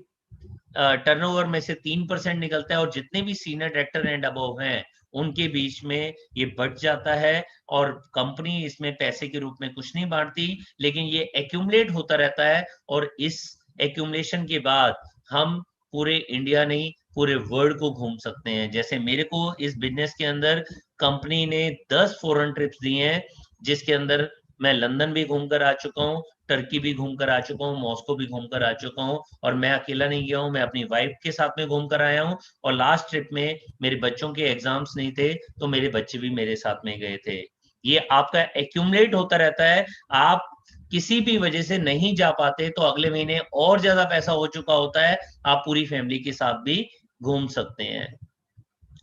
टर्नओवर में से 3% निकलता है और जितने भी सीनियर डायरेक्टर एंड अबव हैं उनके बीच में ये बढ़ जाता है और कंपनी इसमें पैसे के रूप में कुछ नहीं बांटती, लेकिन ये एक्यूमुलेट होता रहता है और इस एक्यूमुलेशन के बाद हम पूरे इंडिया नहीं पूरे वर्ल्ड को घूम सकते हैं। जैसे मेरे को इस बिजनेस के अंदर कंपनी ने 10 फॉरेन ट्रिप्स दी हैं, जिसके अंदर मैं लंदन भी घूमकर आ चुका हूँ, टर्की भी घूमकर आ चुका हूँ, मॉस्को भी घूमकर आ चुका हूँ और मैं अकेला नहीं गया हूँ, मैं अपनी वाइफ के साथ में घूमकर आया हूँ। और लास्ट ट्रिप में मेरे बच्चों के एग्जाम्स नहीं थे तो मेरे बच्चे भी मेरे साथ में गए थे। ये आपका एक्यूमुलेट होता रहता है। आप किसी भी वजह से नहीं जा पाते तो अगले महीने और ज्यादा पैसा हो चुका होता है, आप पूरी फैमिली के साथ भी घूम सकते हैं।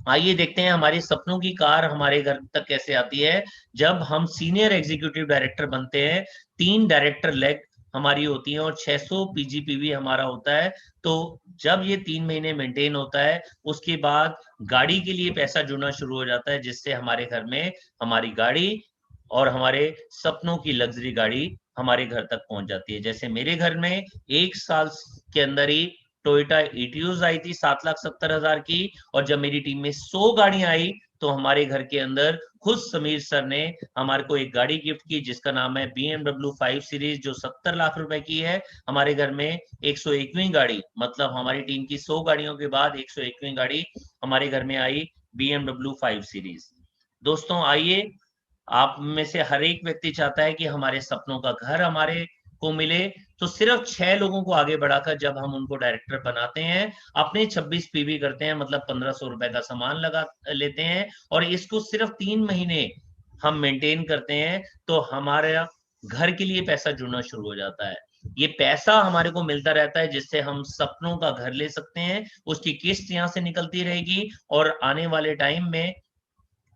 आइए देखते हैं हमारी सपनों की कार हमारे घर तक कैसे आती है। जब हम सीनियर एग्जीक्यूटिव डायरेक्टर बनते हैं, 3 डायरेक्टर लेग हमारी होती है और 600 पीजीपीवी हमारा होता है। तो जब ये 3 महीने मेंटेन होता है उसके बाद गाड़ी के लिए पैसा जुड़ना शुरू हो जाता है, जिससे हमारे घर में हमारी गाड़ी और हमारे सपनों की लग्जरी गाड़ी हमारे घर तक पहुंच जाती है। जैसे मेरे घर में 1 साल के अंदर ही टोयोटा ईटियोज आई थी 7,70,000 की, और जब मेरी टीम में 100 गाड़ियां आई तो हमारे घर के अंदर खुद समीर सर ने हमारे को एक गाड़ी गिफ्ट की जिसका नाम है BMW 5 सीरीज, जो 70 लाख रुपए की है। हमारे घर में 101वीं गाड़ी, मतलब हमारी टीम की 100 गाड़ियों के बाद 101वीं गाड़ी हमारे घर में आई, BMW 5 सीरीज। दोस्तों आइए, आप में से हर एक व्यक्ति चाहता है कि हमारे सपनों का घर हमारे को मिले, तो सिर्फ 6 लोगों को आगे बढ़ाकर जब हम उनको डायरेक्टर बनाते हैं, अपने 26 पीवी करते हैं, मतलब 1500 रुपए का सामान लगा लेते हैं और इसको सिर्फ 3 महीने हम मेंटेन करते हैं, तो हमारे घर के लिए पैसा जुड़ना शुरू हो जाता है। ये पैसा हमारे को मिलता रहता है जिससे हम सपनों का घर ले सकते हैं, उसकी किस्त यहाँ से निकलती रहेगी और आने वाले टाइम में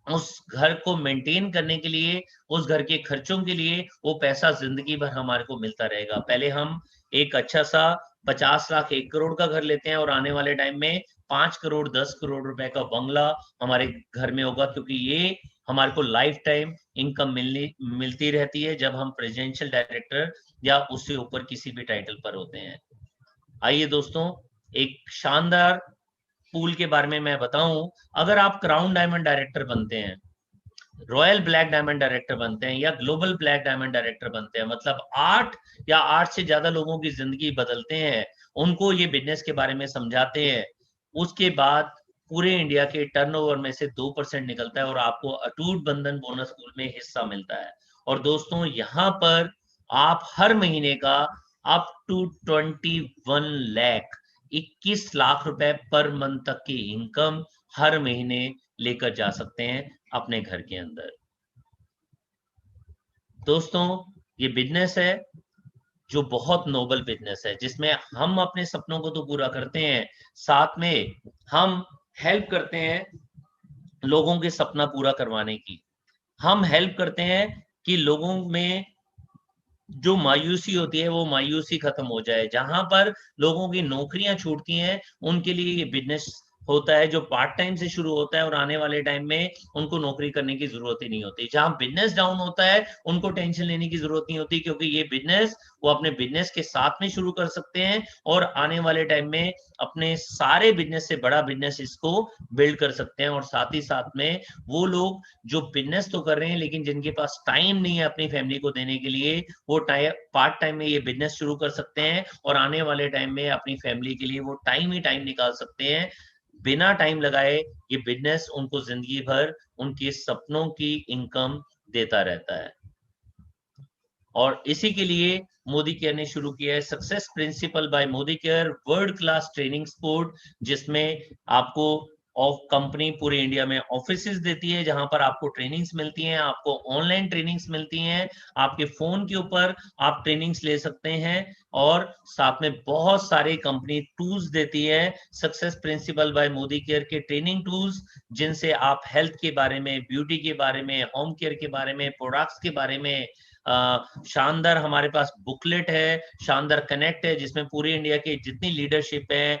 उस घर को मेंटेन करने के लिए, उस घर के खर्चों के लिए वो पैसा जिंदगी भर हमारे को मिलता रहेगा। पहले हम एक अच्छा सा 50 लाख 1 करोड़ का घर लेते हैं और आने वाले टाइम में 5 करोड़ 10 करोड़ रुपए का बंगला हमारे घर में होगा, क्योंकि ये हमारे को लाइफ टाइम इनकम मिलती रहती है जब हम प्रेसिडेंशियल डायरेक्टर या उससे ऊपर किसी भी टाइटल पर होते हैं। आइए दोस्तों, एक शानदार पूल के बारे में मैं बताऊं। अगर आप क्राउन डायमंड डायरेक्टर बनते हैं, रॉयल ब्लैक डायमंड डायरेक्टर बनते हैं या ग्लोबल ब्लैक डायमंड डायरेक्टर बनते हैं, मतलब 8 या 8 से ज्यादा लोगों की जिंदगी बदलते हैं, उनको ये बिजनेस के बारे में समझाते हैं, उसके बाद पूरे इंडिया के टर्नओवर में से 2% निकलता है और आपको अटूट बंधन बोनस पूल में हिस्सा मिलता है। और दोस्तों यहाँ पर आप हर महीने का अप टू 21 लाख, 21 लाख रुपए पर मंथ तक की इनकम हर महीने लेकर जा सकते हैं अपने घर के अंदर। दोस्तों, ये बिजनेस है जो बहुत नोबल बिजनेस है, जिसमें हम अपने सपनों को तो पूरा करते हैं, साथ में हम हेल्प करते हैं लोगों के सपना पूरा करवाने की। हम हेल्प करते हैं कि लोगों में जो मायूसी होती है वो मायूसी खत्म हो जाए। जहां पर लोगों की नौकरियां छूटती हैं, उनके लिए ये बिजनेस होता है जो पार्ट टाइम से शुरू होता है और आने वाले टाइम में उनको नौकरी करने की जरूरत ही नहीं होती। जहां बिजनेस डाउन होता है, उनको टेंशन लेने की जरूरत नहीं होती, क्योंकि ये बिजनेस वो अपने बिजनेस के साथ में शुरू कर सकते हैं और आने वाले टाइम में अपने सारे बिजनेस से बड़ा बिजनेस इसको बिल्ड कर सकते हैं। और साथ ही साथ में वो लोग जो बिजनेस तो कर रहे हैं लेकिन जिनके पास टाइम नहीं है अपनी फैमिली को देने के लिए, वो पार्ट टाइम में ये बिजनेस शुरू कर सकते हैं और आने वाले टाइम में अपनी फैमिली के लिए वो टाइम ही टाइम निकाल सकते हैं। बिना टाइम लगाए ये बिजनेस उनको जिंदगी भर उनके सपनों की इनकम देता रहता है। और इसी के लिए मोदी केयर ने शुरू किया है success principal bye Modi care, world class training support, जिसमें आपको ऑफ कंपनी पूरे इंडिया में ऑफिसेज देती है, जहां पर आपको ट्रेनिंग्स मिलती हैं, आपको ऑनलाइन ट्रेनिंग्स मिलती हैं, आपके फोन के ऊपर आप ट्रेनिंग्स ले सकते हैं। और साथ में बहुत सारे कंपनी टूल्स देती है, success principal bye Modi care के ट्रेनिंग टूल्स, जिनसे आप हेल्थ के बारे में, ब्यूटी के बारे में, होम केयर के बारे में, प्रोडक्ट्स के बारे में, शानदार हमारे पास बुकलेट है, शानदार कनेक्ट है, जिसमें पूरे इंडिया के जितनी लीडरशिप है,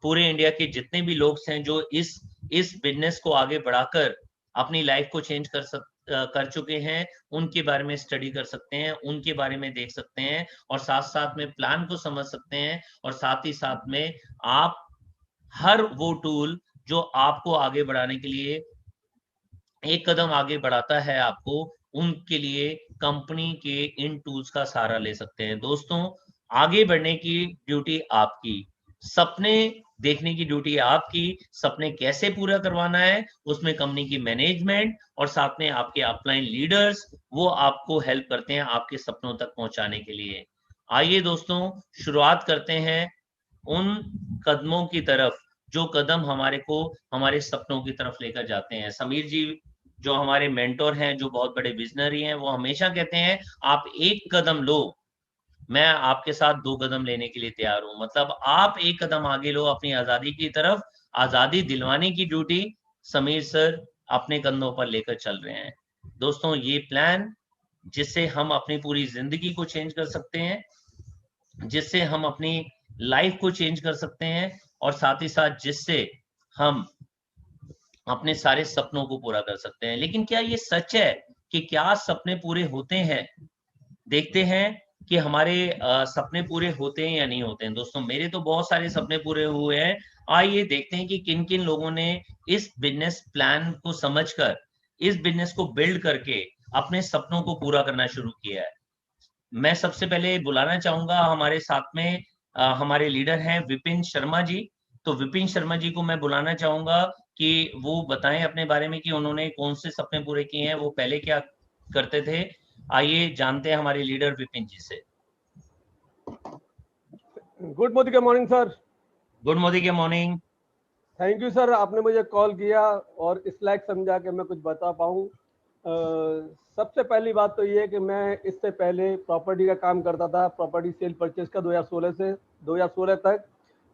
पूरे इंडिया के जितने भी लोग हैं जो इस बिजनेस को आगे बढ़ाकर अपनी लाइफ को चेंज कर चुके हैं, उनके बारे में स्टडी कर सकते हैं, उनके बारे में देख सकते हैं और साथ साथ में प्लान को समझ सकते हैं। और साथ ही साथ में आप हर वो टूल जो आपको आगे बढ़ाने के लिए एक कदम आगे बढ़ाता है आपको, उनके लिए कंपनी के इन टूल्स का सहारा ले सकते हैं। दोस्तों, आगे बढ़ने की ड्यूटी आपकी, सपने देखने की ड्यूटी आपकी, सपने कैसे पूरा करवाना है उसमें कंपनी की मैनेजमेंट और साथ में आपके अपलाइन लीडर्स वो आपको हेल्प करते हैं आपके सपनों तक पहुंचाने के लिए। आइए दोस्तों, शुरुआत करते हैं उन कदमों की तरफ जो कदम हमारे को हमारे सपनों की तरफ लेकर जाते हैं। समीर जी जो हमारे मेंटोर हैं, जो बहुत बड़े विजनरी हैं, वो हमेशा कहते हैं आप एक कदम लो, मैं आपके साथ 2 कदम लेने के लिए तैयार हूं। मतलब आप एक कदम आगे लो अपनी आजादी की तरफ, आजादी दिलवाने की ड्यूटी समीर सर अपने कंधों पर लेकर चल रहे हैं। दोस्तों, ये प्लान जिससे हम अपनी पूरी जिंदगी को चेंज कर सकते हैं, जिससे हम अपनी लाइफ को चेंज कर सकते हैं और साथ ही साथ जिससे हम अपने सारे सपनों को पूरा कर सकते हैं। लेकिन क्या ये सच है कि क्या सपने पूरे होते हैं? देखते हैं कि हमारे सपने पूरे होते हैं या नहीं होते हैं। दोस्तों, मेरे तो बहुत सारे सपने पूरे हुए हैं। आइए देखते हैं कि किन किन लोगों ने इस बिजनेस प्लान को समझकर, इस बिजनेस को बिल्ड करके अपने सपनों को पूरा करना शुरू किया है। मैं सबसे पहले बुलाना चाहूंगा हमारे साथ में हमारे लीडर हैं विपिन शर्मा जी। तो विपिन शर्मा जी को मैं बुलाना चाहूंगा कि वो बताएं अपने बारे में कि उन्होंने कौन से सपने पूरे किए हैं, वो पहले क्या करते थे। आइए जानते हैं हमारे लीडर विपिन जी से। गुड मोदी के मॉर्निंग सर। गुड मोदी के मॉर्निंग। थैंक यू सर, आपने मुझे कॉल किया और इस लायक समझा कि मैं कुछ बता पाऊँ। सबसे पहली बात तो ये है कि मैं इससे पहले प्रॉपर्टी का काम करता था, प्रॉपर्टी सेल परचेज का 2016 से 2016 तक।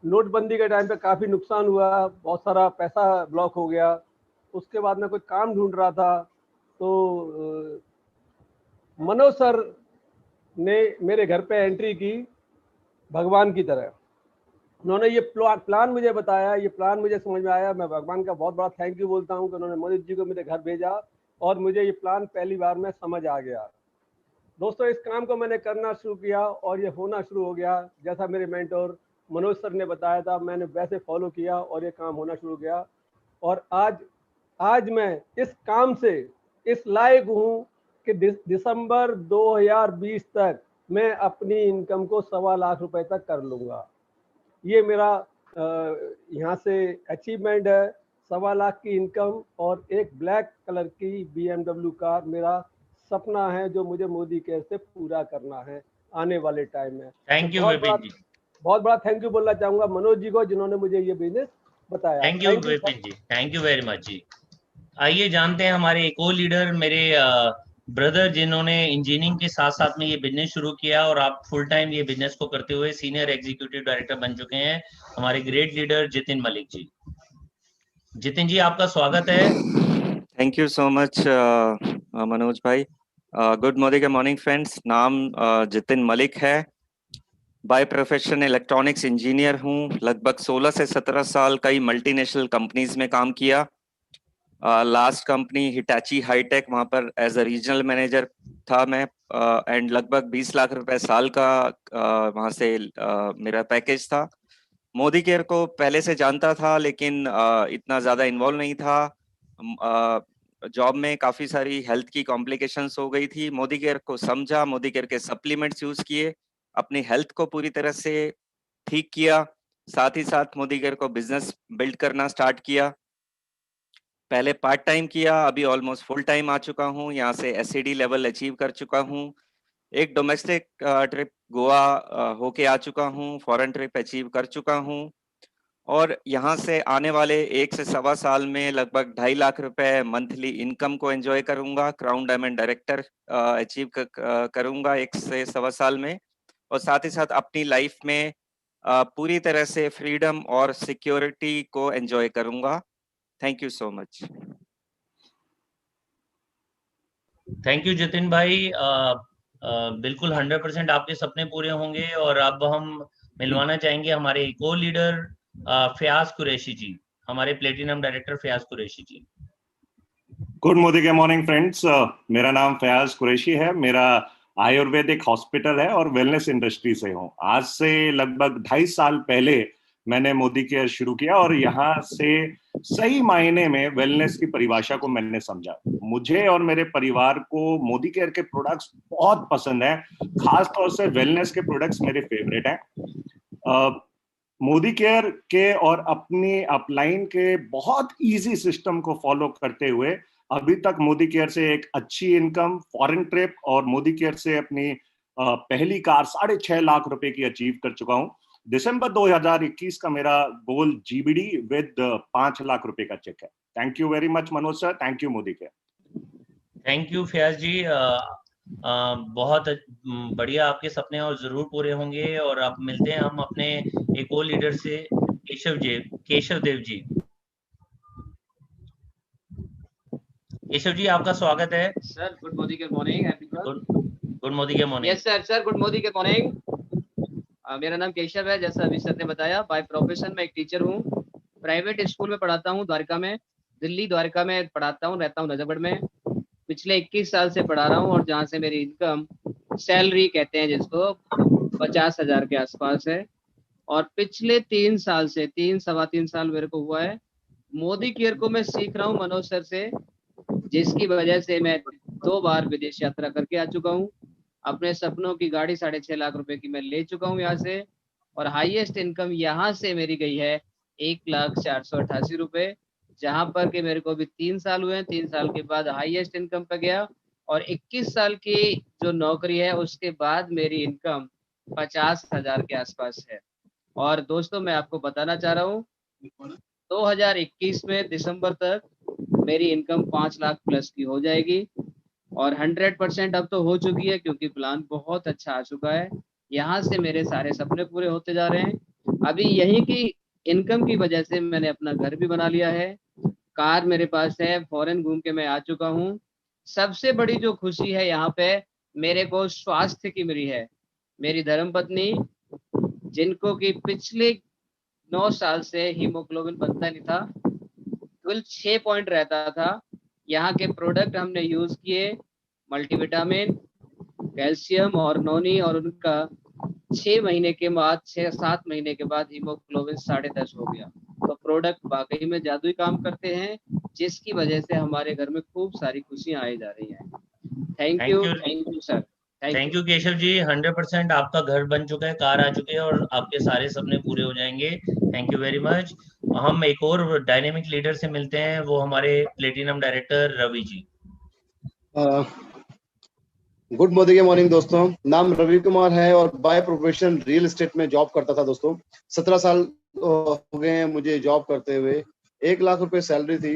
नोटबंदी के टाइम पे काफ़ी नुकसान हुआ, बहुत सारा पैसा ब्लॉक हो गया। उसके बाद मैं कुछ काम ढूंढ रहा था तो मनोज सर ने मेरे घर पे एंट्री की भगवान की तरह। उन्होंने ये प्लान मुझे बताया, ये प्लान मुझे समझ में आया। मैं भगवान का बहुत बड़ा थैंक यू बोलता हूँ कि उन्होंने मोदी जी को मेरे घर भेजा और मुझे ये प्लान पहली बार में समझ आ गया। दोस्तों, इस काम को मैंने करना शुरू किया और ये होना शुरू हो गया। जैसा मेरे मेंटोर मनोज सर ने बताया था, मैंने वैसे फॉलो किया और ये काम होना शुरू किया। और आज मैं इस काम से इस लायक हूँ कि दिसंबर 2020 तक मैं अपनी इनकम को 1.25 लाख रुपए तक कर लूँगा। ये मेरा यहाँ से अचीवमेंट है। 1.25 लाख की इनकम और एक ब्लैक कलर की BMW कार मेरा सपना है जो मुझे मोदी केयर से पूरा करना है। आने वाले टाइम में। थैंक यू बहुत विपिन जी। बहुत बड़ा थैंक यू बोलना चाहूंगा मनोज जी को, जिन्होंने मुझे ये बिजनेस बताया। Thank you Vipin ji, thank you very much ji. आइए जानते हैं हमारे एक और लीडर, मेरे ब्रदर, जिन्होंने इंजीनियरिंग के साथ साथ में ये बिजनेस शुरू किया और आप फुल टाइम ये बिजनेस को करते हुए सीनियर एग्जीक्यूटिव डायरेक्टर बन चुके हैं, हमारे ग्रेट लीडर जितिन मलिक जी। जितिन जी, आपका स्वागत है। Thank you so much Manoj भाई। Good morning friends. नाम जितिन मलिक है। बाय प्रोफेशन इलेक्ट्रॉनिक्स इंजीनियर हूँ। लगभग 16 से 17 साल कई मल्टीनेशनल कंपनीज में काम किया। लास्ट कंपनी हिटाची हाईटेक, वहाँ पर एज अ रीजनल मैनेजर था मैं, एंड लगभग 20 लाख रुपए साल का वहाँ से मेरा पैकेज था। मोदी केयर को पहले से जानता था, लेकिन इतना ज़्यादा इन्वॉल्व नहीं था। जॉब में काफ़ी सारी हेल्थ की कॉम्प्लिकेशंस हो गई थी। मोदी केयर को समझा, मोदी केयर के सप्लीमेंट्स यूज़ किए, अपनी हेल्थ को पूरी तरह से ठीक किया। साथ ही साथ मोदी केयर को बिजनेस बिल्ड करना स्टार्ट किया। पहले पार्ट टाइम किया, अभी ऑलमोस्ट फुल टाइम आ चुका हूँ। यहाँ से एसईडी लेवल अचीव कर चुका हूँ। एक डोमेस्टिक ट्रिप गोवा होके आ चुका हूँ। फॉरेन ट्रिप अचीव कर चुका हूँ। और यहाँ से आने वाले 1 से सवा साल में लगभग 2.5 लाख रुपए मंथली इनकम को एंजॉय करूंगा। क्राउन डायमंड डायरेक्टर अचीव करूंगा 1 से सवा साल में। और साथ ही साथ अपनी लाइफ में पूरी तरह से फ्रीडम और सिक्योरिटी को एंजॉय करूंगा। Thank you so much. Thank you Jitin भाई। बिल्कुल 100% आपके सपने पूरे होंगे। और अब हम मिलवाना चाहेंगे हमारे एक और लीडर फयाज कुरैशी जी, हमारे platinum director Fayaz Qureshi ji. Good morning friends. मेरा नाम फयाज कुरैशी है। मेरा आयुर्वेदिक हॉस्पिटल है और वेलनेस इंडस्ट्री से हूँ। आज से लगभग 2.5 साल पहले मैंने मोदी केयर शुरू किया और यहाँ से सही मायने में वेलनेस की परिभाषा को मैंने समझा। मुझे और मेरे परिवार को मोदी केयर के प्रोडक्ट्स बहुत पसंद है। खास तौर से वेलनेस के प्रोडक्ट्स मेरे फेवरेट हैं। मोदी केयर के और अपनी अपलाइन के बहुत इजी सिस्टम को फॉलो करते हुए अभी तक मोदी केयर से एक अच्छी इनकम, फॉरेन ट्रिप और मोदी केयर से अपनी पहली कार 6.5 लाख रुपए की अचीव कर चुका हूं। दिसंबर 2021 का मेरा गोल जीबीडी विद 5 लाख रुपए का चेक है। Thank you very much Manoj sir. Thank you Modi care. Thank you Fayaz ji. बहुत बढ़िया, आपके सपने और जरूर पूरे होंगे। और अब मिलते हैं हम अपने एक और लीडर से, केशव देव जी। केशव जी, आपका स्वागत है sir. Good morning good morning. Yes sir good morning. मेरा नाम केशव है, जैसा अभी सर ने बताया। बाय प्रोफेशन मैं एक टीचर हूँ। प्राइवेट स्कूल में पढ़ाता हूँ द्वारका में, दिल्ली द्वारका में पढ़ाता हूँ, रहता हूँ नजरगढ़ में। पिछले 21 साल से पढ़ा रहा हूँ और जहाँ से मेरी इनकम, सैलरी कहते हैं जिसको, 50,000 के आसपास है। और पिछले 3 साल से, 3-3.25 साल मेरे को हुआ है। मोदी केयर को मैं सीख रहा हूँ मनोज सर से, जिसकी वजह से मैं 2 बार विदेश यात्रा करके आ चुका हूँ। अपने सपनों की गाड़ी 6.5 लाख रुपए की मैं ले चुका हूँ यहाँ से। और हाईएस्ट इनकम यहाँ से मेरी गई है 1,488 रुपए, जहाँ पर कि मेरे को अभी 3 साल हुए हैं। 3 साल के बाद हाईएस्ट इनकम पे गया। और 21 साल की जो नौकरी है उसके बाद मेरी इनकम 50,000 के आसपास है। और दोस्तों मैं आपको बताना चाह रहा हूँ, 2021 में दिसंबर तक मेरी इनकम 5 लाख प्लस की हो जाएगी। और 100% अब तो हो चुकी है, क्योंकि प्लान बहुत अच्छा आ चुका है। यहाँ से मेरे सारे सपने पूरे होते जा रहे हैं। अभी यही की इनकम की वजह से मैंने अपना घर भी बना लिया है, कार मेरे पास है, फॉरेन घूम के मैं आ चुका हूँ। सबसे बड़ी जो खुशी है यहाँ पे मेरे को स्वास्थ्य की मिली है। मेरी धर्मपत्नी, जिनको कि पिछले 9 साल से हीमोग्लोबिन बनता नहीं था, कुल 6 पॉइंट रहता था। यहाँ के प्रोडक्ट हमने यूज किए, मल्टीविटामिन, कैल्शियम और नोनी, और उनका 6 महीने के बाद, 6-7 महीने के बाद हीमोग्लोबिन 10.5 हो गया। तो प्रोडक्ट वाकई में जादुई काम करते हैं, जिसकी वजह से हमारे घर में खूब सारी खुशियां आई जा रही हैं। Thank you sir. Thank you Keshav ji. 100% आपका घर बन चुका है, कार आ चुकी है और आपके सारे सपने पूरे हो जाएंगे। Thank you very much. हम एक और डायनेमिक लीडर से मिलते हैं, वो हमारे platinum director Ravi ji. Good morning morning दोस्तों। नाम रवि कुमार है और बाय प्रोफेशन रियल एस्टेट में जॉब करता था दोस्तों। 17 साल हो गए हैं मुझे जॉब करते हुए। 1 लाख रुपए सैलरी थी,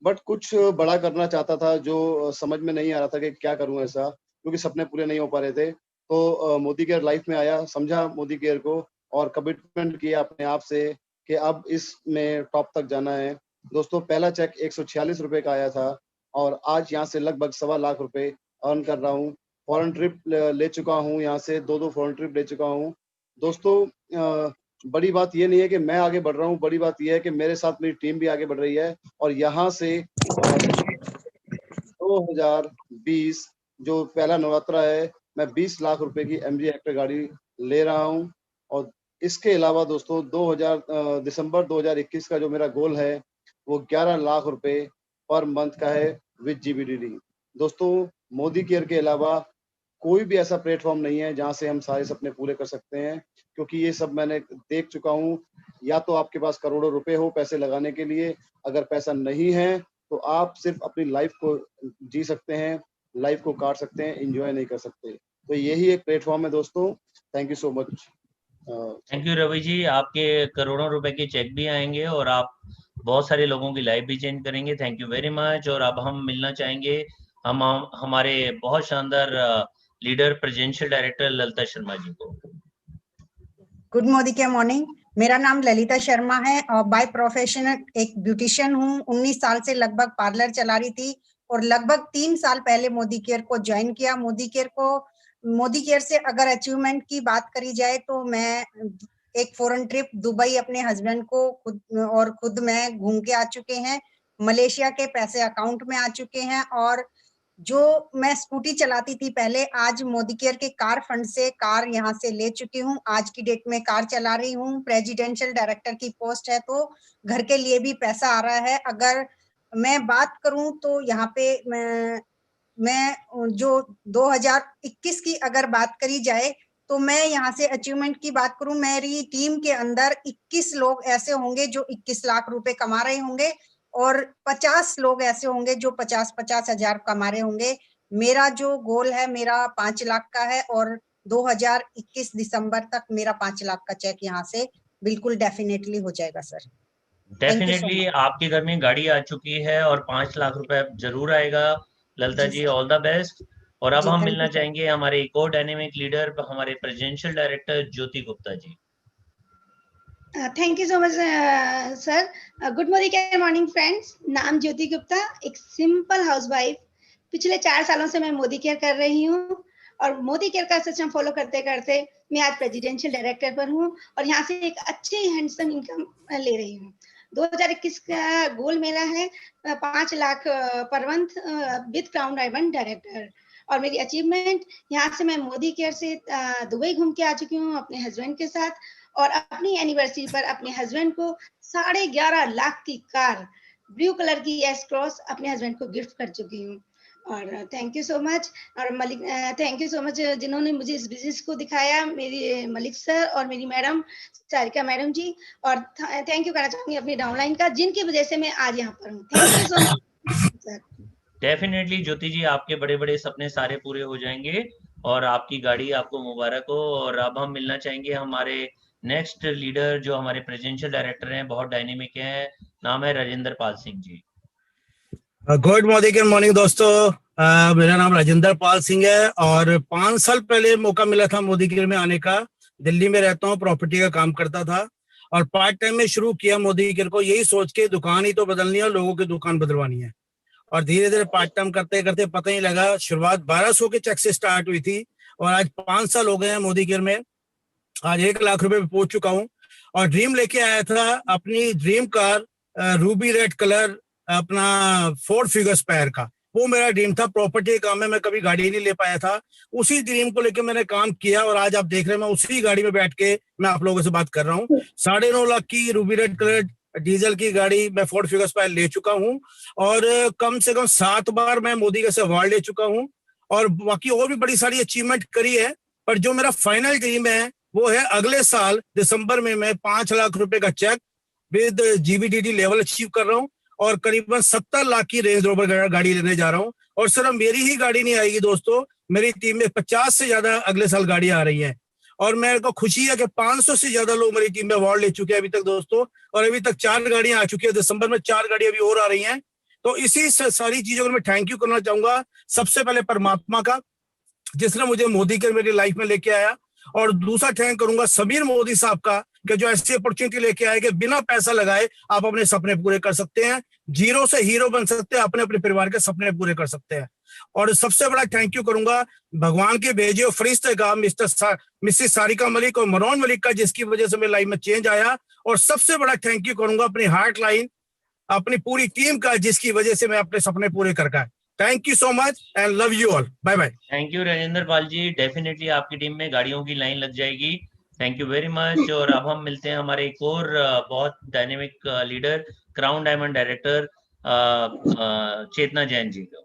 बट कुछ बड़ा करना चाहता था जो समझ में नहीं आ रहा था कि क्या करूं ऐसा, क्योंकि सपने पूरे नहीं हो पा रहे थे। तो मोदी केयर लाइफ में आया, समझा मोदी केयर को और कमिटमेंट किया अपने आप से कि अब इसमें टॉप तक जाना है। दोस्तों पहला चेक 146 रुपए का आया था और आज यहाँ से लगभग 1.25 लाख रुपए अर्न कर रहा हूँ। फॉरेन ट्रिप ले चुका हूँ, यहाँ से 2 फॉरेन ट्रिप ले चुका हूँ। दोस्तों बड़ी बात ये नहीं है कि मैं आगे बढ़ रहा हूँ, बड़ी बात ये है कि मेरे साथ मेरी टीम भी आगे बढ़ रही है और यहाँ से 2020 जो पहला नवरात्रा है, मैं 20 लाख रुपए की MG हेक्टर गाड़ी ले रहा हूँ। और इसके अलावा दोस्तों दिसंबर 2021 का जो मेरा गोल है वो 11 लाख रुपए पर मंथ का है विद GBDD। दोस्तों मोदी केयर के अलावा कोई भी ऐसा प्लेटफॉर्म नहीं है जहां से हम सारे सपने पूरे कर सकते हैं, क्योंकि ये सब मैंने देख चुका हूँ। या तो आपके पास करोड़ों रुपए हो पैसे लगाने के लिए, अगर पैसा नहीं है तो आप सिर्फ अपनी लाइफ को जी सकते हैं, लाइफ को काट सकते हैं, एंजॉय नहीं कर सकते। तो यही एक प्लेटफॉर्म है दोस्तों। Thank you so much. Thank you Ravi ji, आपके करोड़ों रुपए के चेक भी आएंगे और आप बहुत सारे लोगों की लाइफ भी चेंज करेंगे। Thank you very much. और अब हम मिलना चाहेंगे हमारे बहुत शानदार लीडर प्रेजेंशियल डायरेक्टर ललिता शर्मा जी को। गुड मोदी के मॉर्निंग। मेरा नाम ललिता शर्मा है और बाय प्रोफेशन एक ब्यूटिशियन हूँ। 19 साल से लगभग पार्लर चला रही थी और लगभग 3 साल पहले मोदी केयर को ज्वाइन किया। मोदी केयर से अगर अचीवमेंट की बात करी जाए तो मैं एक फॉरेन ट्रिप दुबई अपने हस्बैंड को खुद मैं घूम के आ चुके हैं। मलेशिया के पैसे अकाउंट में आ चुके हैं और जो मैं स्कूटी चलाती थी पहले, आज मोदी केयर के कार फंड से कार यहाँ से ले चुकी हूँ। आज की डेट में कार चला रही हूँ। प्रेसिडेंशियल डायरेक्टर की पोस्ट है तो घर के लिए भी पैसा आ रहा है। अगर मैं बात करूं तो यहाँ पे मैं जो 2021 की अगर बात करी जाए तो मैं यहाँ से अचीवमेंट की बात करूं, मेरी टीम के अंदर 21 लोग ऐसे होंगे जो 21 लाख रुपए कमा रहे होंगे और 50 लोग ऐसे होंगे जो 50-50 हजार कमा रहे होंगे। मेरा जो गोल है मेरा 5 लाख का है और 2021 दिसंबर तक मेरा 5 लाख का चेक यहाँ से बिल्कुल डेफिनेटली हो जाएगा सर। डेफिनेटली आपके घर में गाड़ी आ चुकी है और 5 लाख रुपए जरूर आएगा। Lalita ji all the best. और अब हम मिलना चाहेंगे हमारे एक और डायनेमिक लीडर, हमारे presidential director Jyoti Gupta ji. Thank you so much sir. Good morning friends. नाम ज्योति गुप्ता, एक सिंपल हाउसवाइफ। पिछले 4 सालों से मैं मोदी केयर कर रही हूँ और मोदी केयर का सिस्टम फॉलो करते करते मैं आज प्रेसिडेंशियल डायरेक्टर पर हूँ और यहाँ से एक अच्छी हैंडसम इनकम ले रही हूँ। 2021 का गोल मेरा है 5 lakh per month with crown diamond director. और मेरी अचीवमेंट, यहाँ से मैं मोदी केयर से दुबई घूम के आ चुकी हूँ अपने हस्बैंड के साथ और अपनी एनिवर्सरी पर अपने हस्बैंड को 11.5 लाख की कार ब्लू कलर की एस क्रॉस अपने हस्बैंड को गिफ्ट कर चुकी हूँ। और थैंक यू सो मच। और Malik, thank you so much जिन्होंने मुझे इस बिजनेस को दिखाया, मेरी मलिक सर और मेरी मैडम सारिका मैडम जी। और थैंक यू कहना चाहूंगी अपनी डाउनलाइन का, जिनकी वजह से मैं आज यहाँ पर हूँ। Thank you so much sir. Definitely Jyoti ji, आपके बड़े बड़े सपने सारे पूरे हो जाएंगे और आपकी गाड़ी आपको मुबारक हो। और अब हम मिलना चाहेंगे हमारे नेक्स्ट लीडर जो हमारे प्रेसिडेंशियल डायरेक्टर हैं, बहुत डायनेमिक हैं, नाम है राजेंद्र पाल सिंह जी। गुड मॉर्निंग दोस्तों। मेरा नाम राजेंद्र पाल सिंह है और 5 साल पहले मौका मिला था मोदी केयर में आने का। दिल्ली में रहता हूँ, प्रॉपर्टी का काम करता था और पार्ट टाइम में शुरू किया मोदी केयर को, यही सोच के दुकान ही तो बदलनी है और लोगों की दुकान बदलवानी है। और धीरे धीरे पार्ट टाइम करते करते पता ही लगा, शुरुआत 1200 के चेक से स्टार्ट हुई थी और आज 5 साल हो गए हैं मोदी केयर में। आज 1 लाख रुपए पे पहुंच चुका हूँ और ड्रीम लेके आया था अपनी dream car, Ruby red colour, अपना 4 फिगर स्पेयर का। वो मेरा ड्रीम था। प्रॉपर्टी का काम में मैं कभी गाड़ी नहीं ले पाया था, उसी ड्रीम को लेके मैंने काम किया और आज आप देख रहे हैं मैं उसी गाड़ी में बैठ के मैं आप लोगों से बात कर रहा हूँ। 9.5 लाख की रूबी रेड कलर डीजल की गाड़ी मैं 4 फिगर स्पेयर ले चुका हूँ और कम से कम 7 बार मैं मोदी के से अवार्ड ले चुका हूँ और बाकी और भी बड़ी सारी अचीवमेंट करी है। पर जो मेरा फाइनल ड्रीम है वो है अगले साल दिसंबर में मैं 5 लाख रुपए का cheque with GBDD level achieve कर रहा हूँ और करीबन 70 लाख की रेंज रोवर गाड़ी लेने जा रहा हूँ। और सिर्फ मेरी ही गाड़ी नहीं आएगी दोस्तों, मेरी टीम में 50 से ज्यादा अगले साल गाड़ियां आ रही हैं। और मेरे को खुशी है कि 500 से ज्यादा लोग मेरी टीम में अवार्ड ले चुके हैं अभी तक दोस्तों, और अभी तक 4 गाड़ियां आ चुकी है, दिसंबर में 4 गाड़ियां अभी और आ रही हैं। तो इसी सारी चीजों को मैं थैंक यू करना चाहूंगा सबसे पहले परमात्मा का, जिसने मुझे मोदी के मेरी लाइफ में लेके आया, और दूसरा थैंक करूंगा समीर मोदी साहब का कि जो ऐसी अपॉर्चुनिटी लेके आए कि बिना पैसा लगाए आप अपने सपने पूरे कर सकते हैं, जीरो से हीरो बन सकते हैं, अपने अपने परिवार के सपने पूरे कर सकते हैं। और सबसे बड़ा थैंक यू करूंगा भगवान के भेजे हुए फरिश्ते का, मिसेस सारिका मलिक और मनोज मलिक का, जिसकी वजह से मेरी लाइफ में चेंज आया। और सबसे बड़ा थैंक यू करूंगा अपनी हार्ट लाइन, अपनी पूरी टीम का, जिसकी वजह से मैं अपने सपने पूरे कर पाया। Thank you so much and love you all, bye bye. Thank you Rajendra Pal ji, definitely आपकी टीम में गाड़ियों की लाइन लग जाएगी। Thank you very much. और अब हम मिलते हैं हमारे एक और बहुत dynamic leader, crown diamond director Chetna Jain ji को।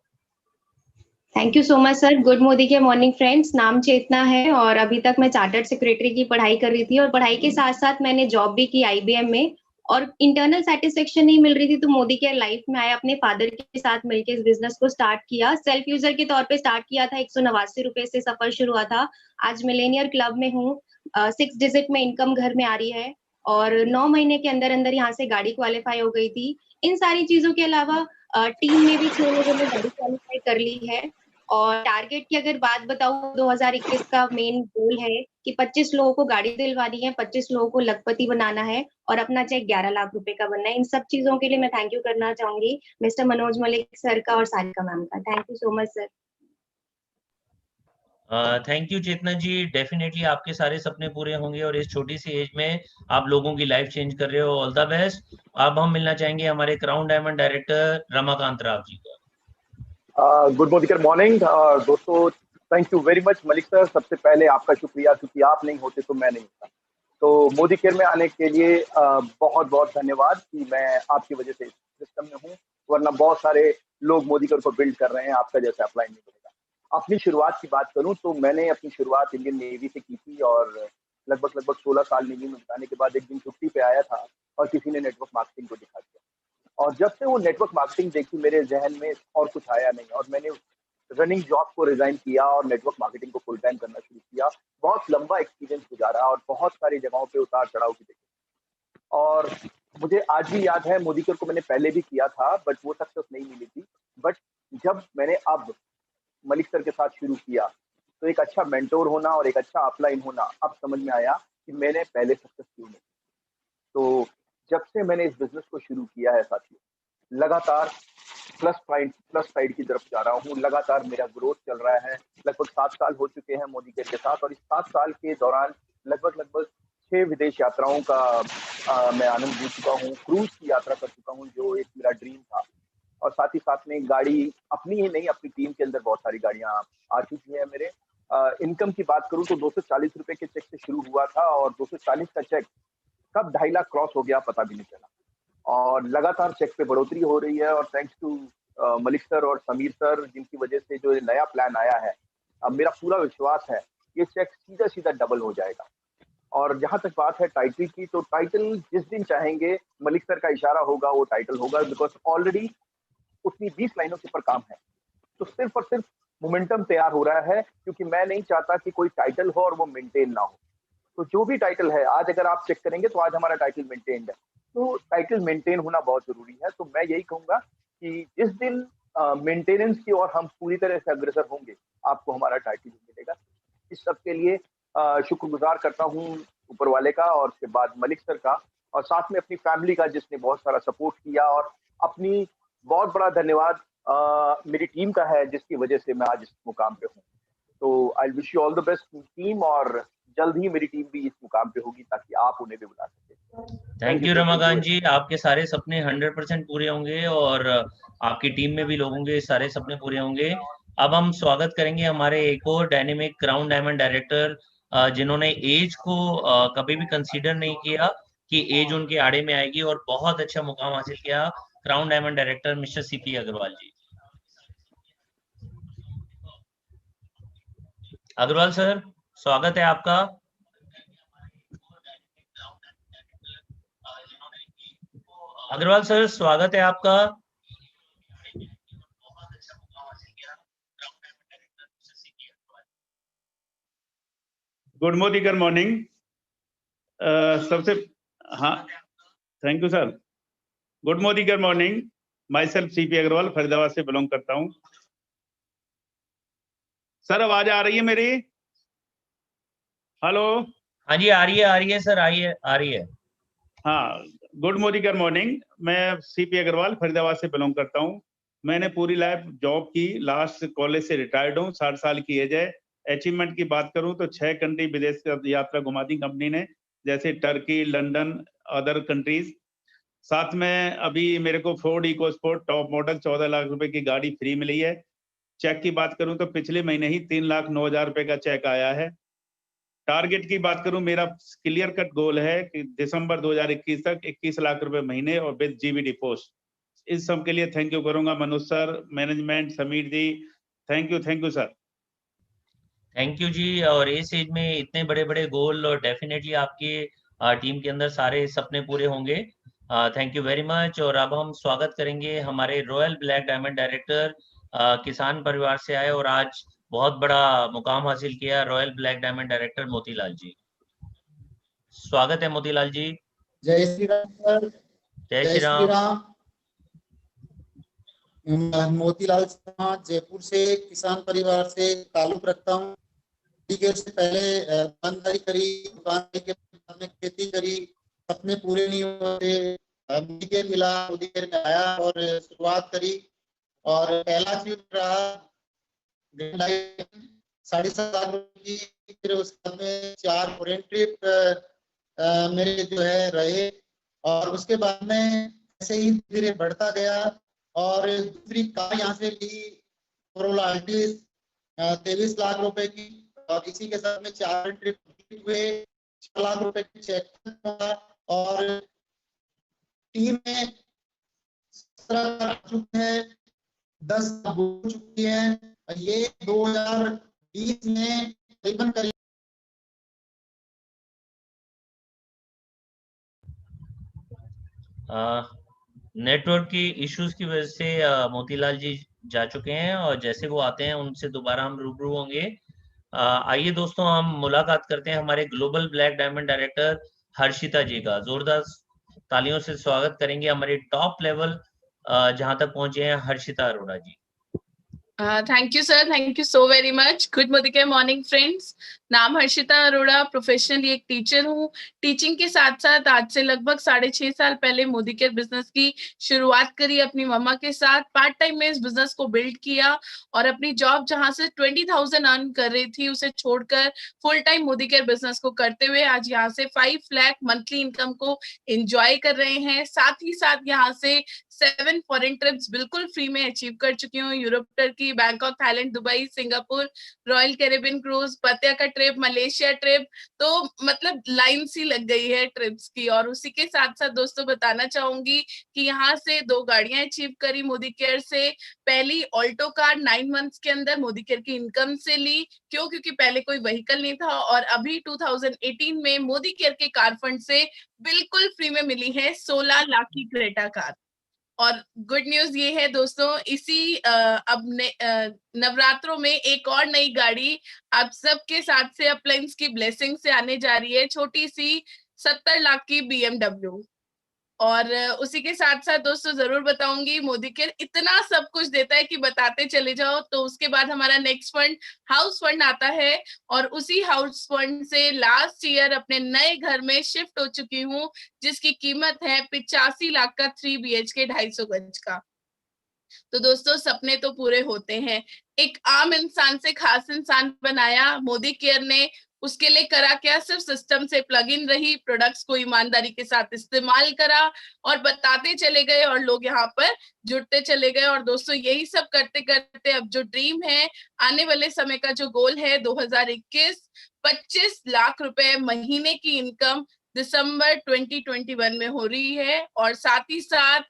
Thank you so much sir. Good Modi के मॉर्निंग फ्रेंड्स, नाम चेतना है और अभी तक मैं चार्टर्ड सेक्रेटरी की पढ़ाई कर रही थी, और पढ़ाई के साथ साथ मैंने जॉब भी की IBM में, और इंटरनल सेटिस्फेक्शन नहीं मिल रही थी तो मोदी केयर लाइफ में आया, अपने फादर के साथ मिलकर इस बिजनेस को स्टार्ट किया। सेल्फ यूजर के तौर पे स्टार्ट किया था, 189 रुपए से सफर शुरू हुआ था। आज मिलेनियर क्लब में हूँ, 6 डिजिट में इनकम घर में आ रही है, और 9 महीने के अंदर अंदर यहाँ से गाड़ी क्वालिफाई हो गई थी। इन सारी चीजों के अलावा टीम में भी 6 लोगों ने गाड़ी क्वालिफाई कर ली है। और टारगेट की अगर बात बताऊं, 2021 का मेन गोल है कि 25 लोगों को गाड़ी दिलवानी है, 25 लोगों को लखपति बनाना है, और अपना चेक 11 लाख रुपए का बनना है। इन सब चीजों के लिए मैं थैंक यू करना चाहूंगी मिस्टर मनोज मलिक सर का और सारिका मैम का। Thank you so much sir. Thank you Chetna ji, definitely आपके सारे सपने पूरे होंगे, और इस छोटी सी एज में आप लोगों की लाइफ चेंज कर रहे हो। All the best. अब हम मिलना चाहेंगे हमारे crown diamond director Ramakant Rao ji को। गुड मॉर्निंग दोस्तों, thank you very much Malik sir. सबसे पहले आपका शुक्रिया, क्योंकि आप नहीं होते तो मैं नहीं होता। तो मोदी केयर में आने के लिए बहुत बहुत धन्यवाद कि मैं आपकी वजह से इस सिस्टम में हूँ, वरना बहुत सारे लोग मोदी केयर को बिल्ड कर रहे हैं, आपका जैसा अप्लाई नहीं करेगा। अपनी शुरुआत की बात करूँ तो मैंने अपनी शुरुआत इंडियन नेवी से की थी, और लगभग 16 साल नेवी में बिताने के बाद एक दिन छुट्टी पे आया था और किसी ने नेटवर्क मार्केटिंग को दिखा दिया, और जब से वो नेटवर्क मार्केटिंग देखी मेरे जहन में और कुछ आया नहीं, और मैंने रनिंग जॉब को रिजाइन किया और नेटवर्क मार्केटिंग को फुल टाइम करना शुरू किया। बहुत लंबा एक्सपीरियंस गुजारा और बहुत सारी जगहों पे उतार चढ़ाव की देखी, और मुझे आज भी याद है मोदी केयर को मैंने पहले भी किया था, बट वो सक्सेस नहीं मिली थी। बट जब मैंने अब मलिक सर के साथ शुरू किया तो एक अच्छा मेंटोर होना और एक अच्छा अपलाइन होना अब समझ में आया कि मैंने पहले सक्सेस क्यों नहीं। तो जब से मैंने इस बिजनेस को शुरू किया है साथियों, लगातार प्लस साइड की तरफ जा रहा हूँ, लगातार मेरा ग्रोथ चल रहा है। लगभग 7 साल हो चुके हैं मोदी केयर के साथ, और इस 7 साल के दौरान लगभग 6 विदेश यात्राओं का मैं आनंद ले चुका हूँ। क्रूज की यात्रा कर चुका हूँ, जो एक मेरा ड्रीम था, और साथ ही साथ में गाड़ी अपनी ही नहीं, अपनी टीम के अंदर बहुत सारी गाड़ियां आ चुकी है मेरे। इनकम की बात करूँ तो 240 रुपए के चेक से शुरू हुआ था, और 240 का चेक कब 2.5 लाख क्रॉस हो गया पता भी नहीं चला, और लगातार चेक पे बढ़ोतरी हो रही है। और थैंक्स टू मलिक सर और समीर सर, जिनकी वजह से जो नया प्लान आया है, अब मेरा पूरा विश्वास है ये चेक सीधा सीधा डबल हो जाएगा। और जहां तक बात है टाइटल की, तो टाइटल जिस दिन चाहेंगे मलिक सर का इशारा होगा वो टाइटल होगा, बिकॉज ऑलरेडी उतनी 20 लाइनों के ऊपर काम है। तो सिर्फ और सिर्फ मोमेंटम तैयार हो रहा है, क्योंकि मैं नहीं चाहता कि कोई टाइटल हो और वो मेंटेन ना हो। तो जो भी टाइटल है, आज अगर आप चेक करेंगे तो आज हमारा टाइटल मेंटेन्ड है, तो टाइटल मेंटेन होना बहुत जरूरी है। तो मैं यही कहूंगा कि जिस दिन मेंटेनेंस की और हम पूरी तरह से अग्रसर होंगे, आपको हमारा टाइटल मिलेगा। इस सब के लिए शुक्रगुजार करता हूँ ऊपर वाले का, और उसके बाद मलिक सर का, और साथ में अपनी फैमिली का जिसने बहुत सारा सपोर्ट किया, और अपनी बहुत बड़ा धन्यवाद मेरी टीम का है, जिसकी वजह से मैं आज इस मुकाम पे हूँ। तो I wish you all the best team, और जल्द ही मेरी टीम भी इस मुकाम पे होगी ताकि आप उन्हें भी बुला सकें। थैंक यू रमाकांत जी, आपके सारे सपने 100% पूरे होंगे, और आपकी टीम में भी लोग होंगे, सारे सपने पूरे होंगे। अब हम स्वागत करेंगे हमारे एक और डायनेमिक क्राउन डायमंड डायरेक्टर, जिन्होंने एज को कभी भी कंसीडर नहीं किया कि एज उनके आड़े में आएगी, और बहुत अच्छा मुकाम हासिल किया। Crown diamond director mister CP Agarwal ji. Agarwal sir, स्वागत है आपका। अग्रवाल सर, स्वागत है आपका। Good Modicare morning. सबसे हाँ, thank you sir. Good Modicare morning. Myself CP Agarwal, Faridabad से बिलोंग करता हूँ। सर आवाज आ रही है मेरी? हेलो। हाँ जी, आ रही है सर, आ रही है। हाँ, गुड मोदीकर मॉर्निंग। मैं सीपी अग्रवाल फरीदाबाद से बिलोंग करता हूँ। मैंने पूरी लाइफ जॉब की, लास्ट कॉलेज से रिटायर्ड हूँ, 60 साल की एज है। अचीवमेंट की बात करूं तो 6 कंट्री विदेश यात्रा घुमा दी कंपनी ने, जैसे टर्की, लंदन, अदर कंट्रीज। साथ में अभी मेरे को Ford EcoSport top model 14 lakh रुपए की गाड़ी फ्री मिली है। चेक की बात करूं तो पिछले महीने ही 3,09,000 रुपए का चेक आया है। टारगेट की बात करूं, मेरा क्लियर कट गोल है कि दिसंबर 2021 तक 21 लाख रुपए महीने और विद जीबीडी पोस्ट। इस सब के लिए थैंक यू करूंगा Manoj sir, management, Sameer ji. Thank you sir. Thank you ji. और इस एज में इतने बड़े बड़े गोल, और डेफिनेटली आपकी टीम के अंदर सारे सपने पूरे होंगे। Thank you very much. और अब हम स्वागत करेंगे हमारे रॉयल ब्लैक डायमंड डायरेक्टर, किसान परिवार से आए और आज बहुत बड़ा मुकाम हासिल किया, royal black diamond director Motilal ji. स्वागत है मोतीलाल जी। जय श्री राम सर। जय श्री राम। मोतीलाल शर्मा, जयपुर से, किसान परिवार से ताल्लुक रखता हूँ। से पहले दुकानदारी करी, दुकानदारी के बाद में खेती करी, सपने पूरे नहीं होते, मोदीकेयर मिला, मोदीकेयर में आया और शुरुआत करी। और पहला चीज रहा 7.5 लाख रुपए की, फिर उसके बाद में 4 फॉरेन ट्रिप मेरे जो है रहे। और उसके बाद में ऐसे ही धीरे बढ़ता गया और दूसरी कार यहाँ से ली, कोरोला आल्टिस 23 लाख रुपए की, और इसी के साथ में 4 ट्रिप हुए, 6 लाख रुपए की चेक और टीम में 17 चुके हैं, 10 हो चुकी है। ये 2020 में तकरीबन करीब नेटवर्क की इश्यूज की वजह से मोतीलाल जी जा चुके हैं, और जैसे वो आते हैं उनसे दोबारा हम रूबरू होंगे। आइए दोस्तों, हम मुलाकात करते हैं हमारे global black diamond director Harshita ji का। जोरदार तालियों से स्वागत करेंगे हमारे टॉप लेवल जहां तक पहुंचे हैं Harshita Arora ji. Thank you sir, thank you so very much. Good Modicare morning friends. नाम हर्षिता अरोड़ा, प्रोफेशनली एक टीचर हूँ। टीचिंग के साथ साथ आज से लगभग 6.5 साल पहले मोदीकेयर बिजनेस की शुरुआत करी अपनी मम्मा के साथ। पार्ट टाइम में इस बिजनेस को बिल्ड किया और अपनी जॉब जहां से 20,000 अर्न कर रही थी उसे छोड़कर फुल टाइम मोदीकेयर बिजनेस को करते हुए आज यहाँ से 5 लाख मंथली इनकम को एंजॉय कर रहे हैं। साथ ही साथ यहाँ से 7 फॉरेन ट्रिप्स बिल्कुल फ्री में अचीव कर चुकी हूँ। Europe, Turkey, Bangkok, Thailand, Dubai, Singapore, royal Caribbean cruise, पतिया का ट्रिप, मलेशिया ट्रिप, तो मतलब लाइन सी लग गई है ट्रिप्स की। और उसी के साथ साथ दोस्तों बताना चाहूंगी कि यहाँ से 2 गाड़ियां अचीव करी मोदीकेयर से। पहली ऑल्टो कार 9 मंथ्स के अंदर मोदीकेयर की इनकम से ली। क्यों? क्योंकि पहले कोई व्हीकल नहीं था और अभी 2018 में मोदीकेयर के कार फंड से बिल्कुल फ्री में मिली है 16 लाख की क्रेटा कार। और गुड न्यूज ये है दोस्तों, इसी अब नवरात्रों में एक और नई गाड़ी आप सबके साथ से अपलाइंस की ब्लेसिंग से आने जा रही है, छोटी सी 70 लाख की BMW। और उसी के साथ साथ दोस्तों जरूर बताऊंगी, मोदीकेयर इतना सब कुछ देता है कि बताते चले जाओ। तो उसके बाद हमारा नेक्स्ट फंड हाउस फंड आता है और उसी हाउस फंड से लास्ट ईयर अपने नए घर में शिफ्ट हो चुकी हूँ, जिसकी कीमत है 85 लाख का 3 BHK 250 गज का। तो दोस्तों सपने तो पूरे होते हैं। एक आम इंसान से खास इंसान बनाया मोदीकेयर ने। उसके लिए करा क्या? सिर्फ सिस्टम से प्लग इन रही, प्रोडक्ट्स को ईमानदारी के साथ इस्तेमाल करा और बताते चले गए और लोग यहाँ पर जुड़ते चले गए। और दोस्तों यही सब करते करते अब जो ड्रीम है, आने वाले समय का जो गोल है 2021, 25 लाख रुपए महीने की इनकम दिसंबर 2021 में हो रही है। और साथ ही साथ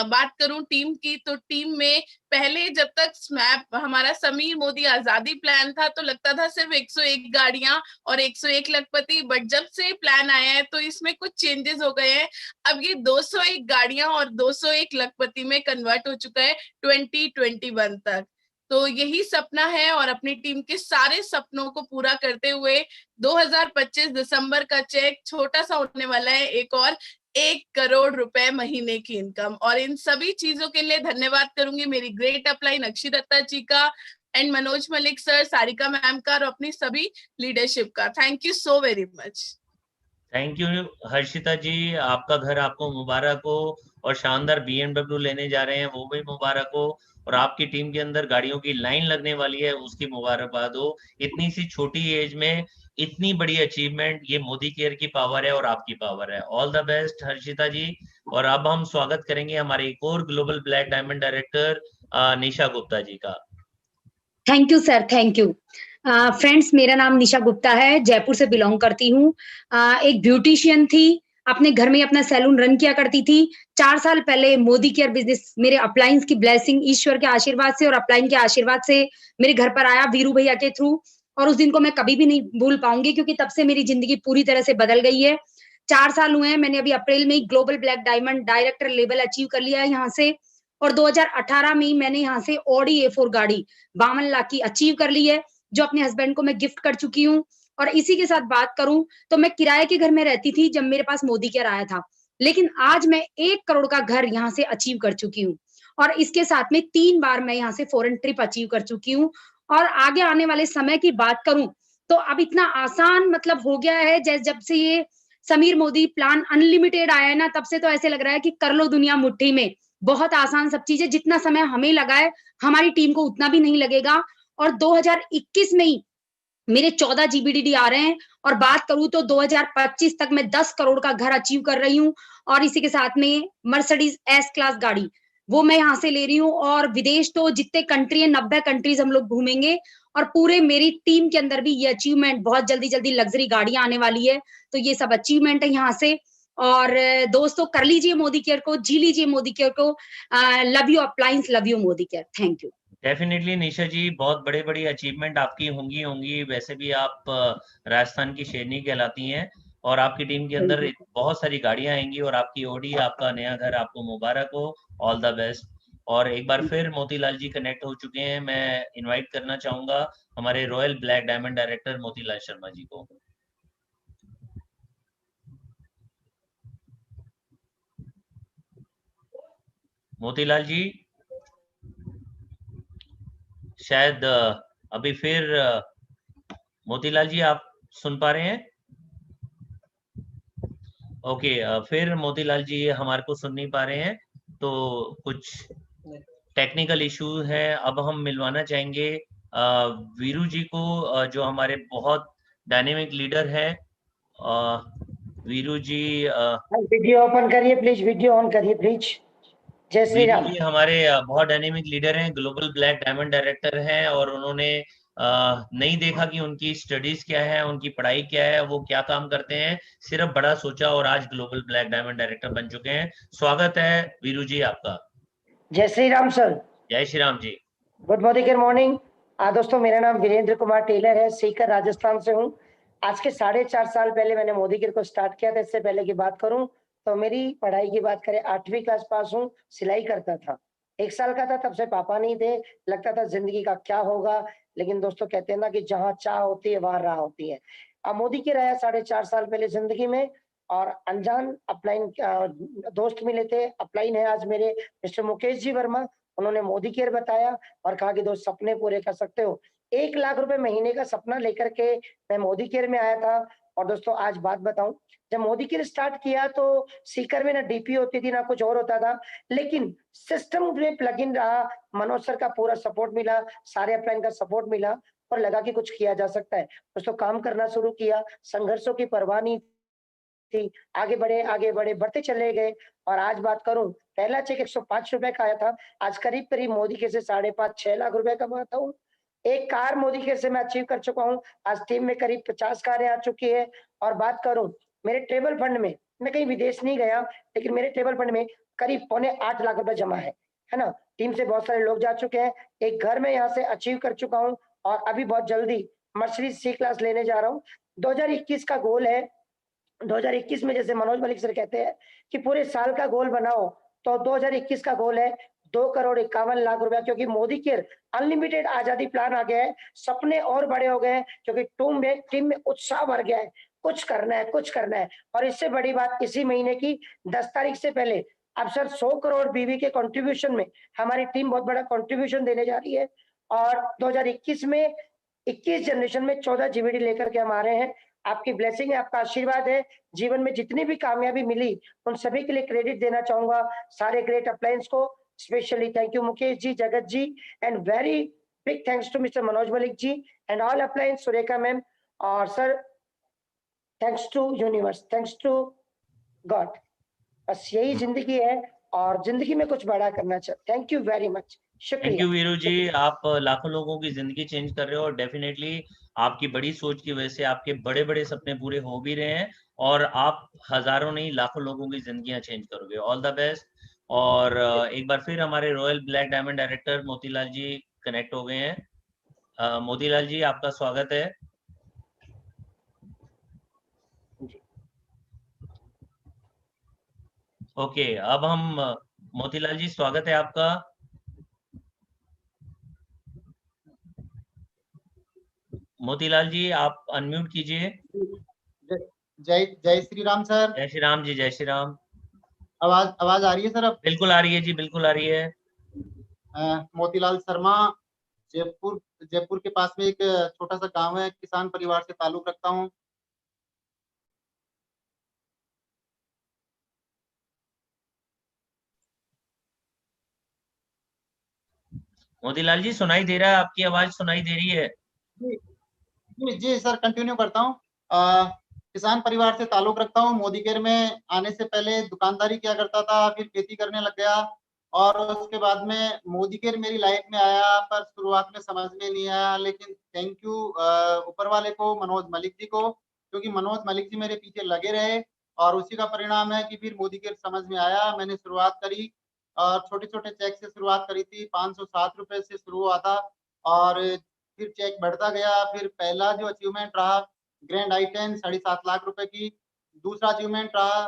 बात करूं टीम की, तो टीम में पहले जब तक स्मैप हमारा समीर मोदी आजादी प्लान था तो लगता था सिर्फ 101 गाड़ियां और 101 लखपति, बट जब से प्लान आया है तो इसमें कुछ चेंजेस हो गए हैं। अब ये 201 गाड़ियां और 201 लखपति में कन्वर्ट हो चुका है 2021 तक। तो यही सपना है और अपनी टीम के सारे सपनों को पूरा करते हुए 2025 दिसंबर का चेक छोटा सा होने वाला है, एक और 1 करोड़ रुपए महीने की इनकम। और इन सभी चीजों के लिए धन्यवाद करूंगी मेरी ग्रेट अपलाइन अक्षी दत्ता जी का and Manoj Malik sir, Sarika ma'am का और अपनी सभी लीडरशिप का। Thank you so very much. Thank you Harshita ji, आपका घर आपको मुबारक हो और शानदार BMW लेने जा रहे हैं वो भी मुबारक हो, और आपकी टीम के अंदर गाड़ियों की लाइन लगने वाली है उसकी मुबारकबाद हो। इतनी सी छोटी एज में इतनी बड़ी अचीवमेंट, ये मोदी केयर की पावर है और आपकी पावर है। ऑल द बेस्ट हर्षिता जी। और अब हम स्वागत करेंगे हमारे एक और ग्लोबल ब्लैक डायमंड डायरेक्टर निशा गुप्ता जी का। Thank you sir, thank you. Friends, मेरा नाम निशा गुप्ता है, जयपुर से बिलोंग करती हूँ। एक ब्यूटिशियन थी, अपने घर में अपना सैलून रन किया करती थी। 4 साल पहले मोदी केयर बिजनेस मेरे अपलाइंस की ब्लेसिंग, ईश्वर के आशीर्वाद से और अपलाइन के आशीर्वाद से मेरे घर पर आया वीरू भैया के थ्रू, और उस दिन को मैं कभी भी नहीं भूल पाऊंगी क्योंकि तब से मेरी जिंदगी पूरी तरह से बदल गई है। 4 साल हुए हैं, मैंने अभी अप्रैल में ही global black diamond director level achieve कर लिया है यहाँ से, और 2018 में ही मैंने यहाँ से ऑडी A4 गाड़ी 52 लाख की अचीव कर ली है, जो अपने हस्बैंड को मैं गिफ्ट कर चुकी हूँ। और इसी के साथ बात करूं तो मैं किराए के घर में रहती थी जब मेरे पास मोदी केयर आया था, लेकिन आज मैं 1 करोड़ का घर यहाँ से अचीव कर चुकी हूँ, और इसके साथ में 3 बार मैं यहाँ से फॉरेन ट्रिप अचीव कर चुकी हूँ। और आगे आने वाले समय की बात करूं तो अब इतना आसान मतलब हो गया है, जब से ये समीर मोदी प्लान अनलिमिटेड आया है ना, तब से तो ऐसे लग रहा है कि कर लो दुनिया मुट्ठी में। बहुत आसान सब चीजें, जितना समय हमें लगा है हमारी टीम को उतना भी नहीं लगेगा। और 2021 में ही मेरे 14 GBDD आ रहे हैं, और बात करूं तो 2025 तक मैं 10 करोड़ का घर अचीव कर रही हूँ। और इसी के साथ में मर्सिडीज S क्लास गाड़ी वो मैं यहाँ से ले रही हूँ, और विदेश तो जितने कंट्री है 90 कंट्रीज हम लोग घूमेंगे, और पूरे मेरी टीम के अंदर भी ये अचीवमेंट, बहुत जल्दी जल्दी लग्जरी गाड़ियां आने वाली है, तो ये सब अचीवमेंट है यहाँ से। और दोस्तों, कर लीजिए मोदी केयर को, जी लीजिए मोदी केयर को। Love you appliances, love you Modi care, thank you. Definitely Nisha ji, बहुत बड़े बड़ी अचीवमेंट आपकी होंगी। वैसे भी आप राजस्थान की शेरनी कहलाती हैं, और आपकी टीम के अंदर बहुत सारी गाड़ियां आएंगी, और आपकी ओडी, आपका नया घर आपको मुबारक हो। All the best. और एक बार फिर मोतीलाल जी कनेक्ट हो चुके हैं, मैं इनवाइट करना चाहूंगा हमारे royal black diamond director Motilal Sharma ji को। मोतीलाल जी शायद अभी फिर मोतीलाल जी आप सुन पा रहे हैं? ओके, फिर मोतीलाल जी हमारे को सुन नहीं पा रहे हैं, तो कुछ टेक्निकल इशू है। अब हम मिलवाना चाहेंगे वीरू जी को, जो हमारे बहुत डायनेमिक लीडर है। वीरू जी, वीडियो ओपन करिए प्लीज, वीडियो ऑन करिए प्लीज। जय श्री राम। जी हमारे बहुत डायनेमिक लीडर हैं, ग्लोबल ब्लैक डायमंड डायरेक्टर हैं, और उन्होंने नहीं देखा कि उनकी स्टडीज क्या है, उनकी पढ़ाई क्या है, वो क्या काम करते हैं, सिर्फ बड़ा सोचा और आज ग्लोबल ब्लैक डायमंड डायरेक्टर बन चुके हैं। स्वागत है वीरू जी आपका। जय श्री राम सर। जय श्री राम जी। Good morning. दोस्तों, मेरा नाम वीरेंद्र कुमार टेलर है, सीकर राजस्थान से हूँ। आज के 4.5 साल पहले मैंने मोदी केयर को स्टार्ट किया था। इससे पहले की बात करूं तो मेरी पढ़ाई की बात करें, 8वीं क्लास पास हूँ, सिलाई करता था। 1 साल का था, तब से पापा नहीं थे, लगता था जिंदगी का क्या होगा। लेकिन दोस्तों, कहते हैं ना कि जहाँ चाह होती है वहां राह होती है। अब मोदी केयर आया 4.5 साल पहले जिंदगी में, और अनजान अपलाइन दोस्त मिले थे। अपलाइन है आज मेरे मिस्टर मुकेश जी वर्मा, उन्होंने मोदी केयर बताया और कहा कि दोस्त सपने पूरे कर सकते हो। 1 लाख रुपए महीने का सपना लेकर के मैं मोदी केयर में आया था। और दोस्तों, आज बात बताऊं, जब मोदी केयर स्टार्ट किया तो सीकर में ना डीपी होती थी ना कुछ और होता था, लेकिन सिस्टम में प्लग इन रहा, मनोज सर का पूरा सपोर्ट मिला, सारे अपलाइन का सपोर्ट मिला, और लगा कि कुछ किया जा सकता है। दोस्तों, काम करना शुरू किया, संघर्षों की परवाह नहीं थी, आगे बढ़े बढ़ते चले गए। और आज बात करूं, पहला चेक 105 रुपए का आया था, आज करीब करीब मोदी केयर से 5.5-6 लाख रुपए कमाता हूँ। एक कार मोदी केयर से मैं अचीव कर चुका हूँ, आज टीम में करीब 50 कारें आ चुकी है। और बात करूं मेरे ट्रेवल फंड में, मैं कहीं विदेश नहीं गया, लेकिन मेरे ट्रेवल फंड में करीब 8.25 लाख रुपए जमा है ना। टीम से बहुत सारे लोग जा चुके हैं, एक घर में यहाँ से अचीव कर चुका हूँ, और अभी बहुत जल्दी मर्सिडीज C क्लास लेने जा रहा हूँ। 2021 का गोल है, 2021 में जैसे मनोज मलिक सर कहते हैं कि पूरे साल का गोल बनाओ, तो 2021 का गोल है 2,51,00,000 रुपया, क्योंकि मोदी केयर अनलिमिटेड आजादी प्लान आ गया है। सपने और बड़े हो गए हैं, क्योंकि टीम में उत्साह भर गया है, कुछ करना है। और इससे बड़ी बात, इसी महीने की 10 तारीख से पहले अब सर 100 करोड़ बीवी के कंट्रीब्यूशन में हमारी टीम बहुत बड़ा कंट्रीब्यूशन देने जा रही है। और 2021 में 21 जनरेशन में 14 जीबीडी लेकर के हम आ रहे हैं। आपकी ब्लेसिंग है, आपका आशीर्वाद है। जीवन में जितनी भी कामयाबी मिली उन सभी के लिए क्रेडिट देना चाहूंगा, सारे ग्रेट अप्लायंस को। Specially thank you Mukesh ji, Jagat ji, and very big thanks to mister Manoj Malik ji and all uplines, Surekha ma'am, और sir thanks to universe, thanks to God. बस यही जिंदगी है और जिंदगी में कुछ बड़ा करना चाहिए। थैंक यू वेरी मच, शुक्रिया। थैंक यू वीरू जी, आप लाखों लोगों की जिंदगी चेंज कर रहे हो और डेफिनेटली आपकी बड़ी सोच की वजह से आपके बड़े बड़े सपने पूरे हो भी रहे हैं और आप हजारों नहीं लाखों लोगों की जिंदगियां चेंज करोगे। All the best. और एक बार फिर हमारे royal black diamond director Motilal ji connect हो गए हैं। मोतीलाल जी, आपका स्वागत है। ओके, अब हम मोतीलाल जी, स्वागत है आपका। मोतीलाल जी, आप अनम्यूट कीजिए। जय श्री राम सर। जय श्री राम जी, जय श्री राम। आवाज आ रही है सर? अब बिल्कुल आ रही है जी, बिल्कुल आ रही है। मोतीलाल शर्मा, जयपुर के पास में एक छोटा सा गांव है, किसान परिवार से ताल्लुक रखता हूँ। मोतीलाल जी, सुनाई दे रहा है, आपकी आवाज सुनाई दे रही है। जी सर, कंटिन्यू करता हूँ। किसान परिवार से ताल्लुक रखता हूँ। मोदी केयर में आने से पहले दुकानदारी किया करता था, फिर खेती करने लग गया और उसके बाद में मोदी केयर मेरी लाइफ में आया, पर शुरुआत में समझ में नहीं आया। लेकिन थैंक यू ऊपर वाले को, मनोज मलिक जी को, क्योंकि मनोज मलिक जी मेरे पीछे लगे रहे और उसी का परिणाम है कि फिर मोदी केयर समझ में आया। मैंने शुरुआत करी और छोटे छोटे चेक से शुरुआत करी थी। 507 रुपए से शुरू हुआ था और फिर चेक बढ़ता गया। फिर पहला जो अचीवमेंट रहा ग्रैंड i10 7.5 लाख रुपए की। दूसरा अचीवमेंट रहा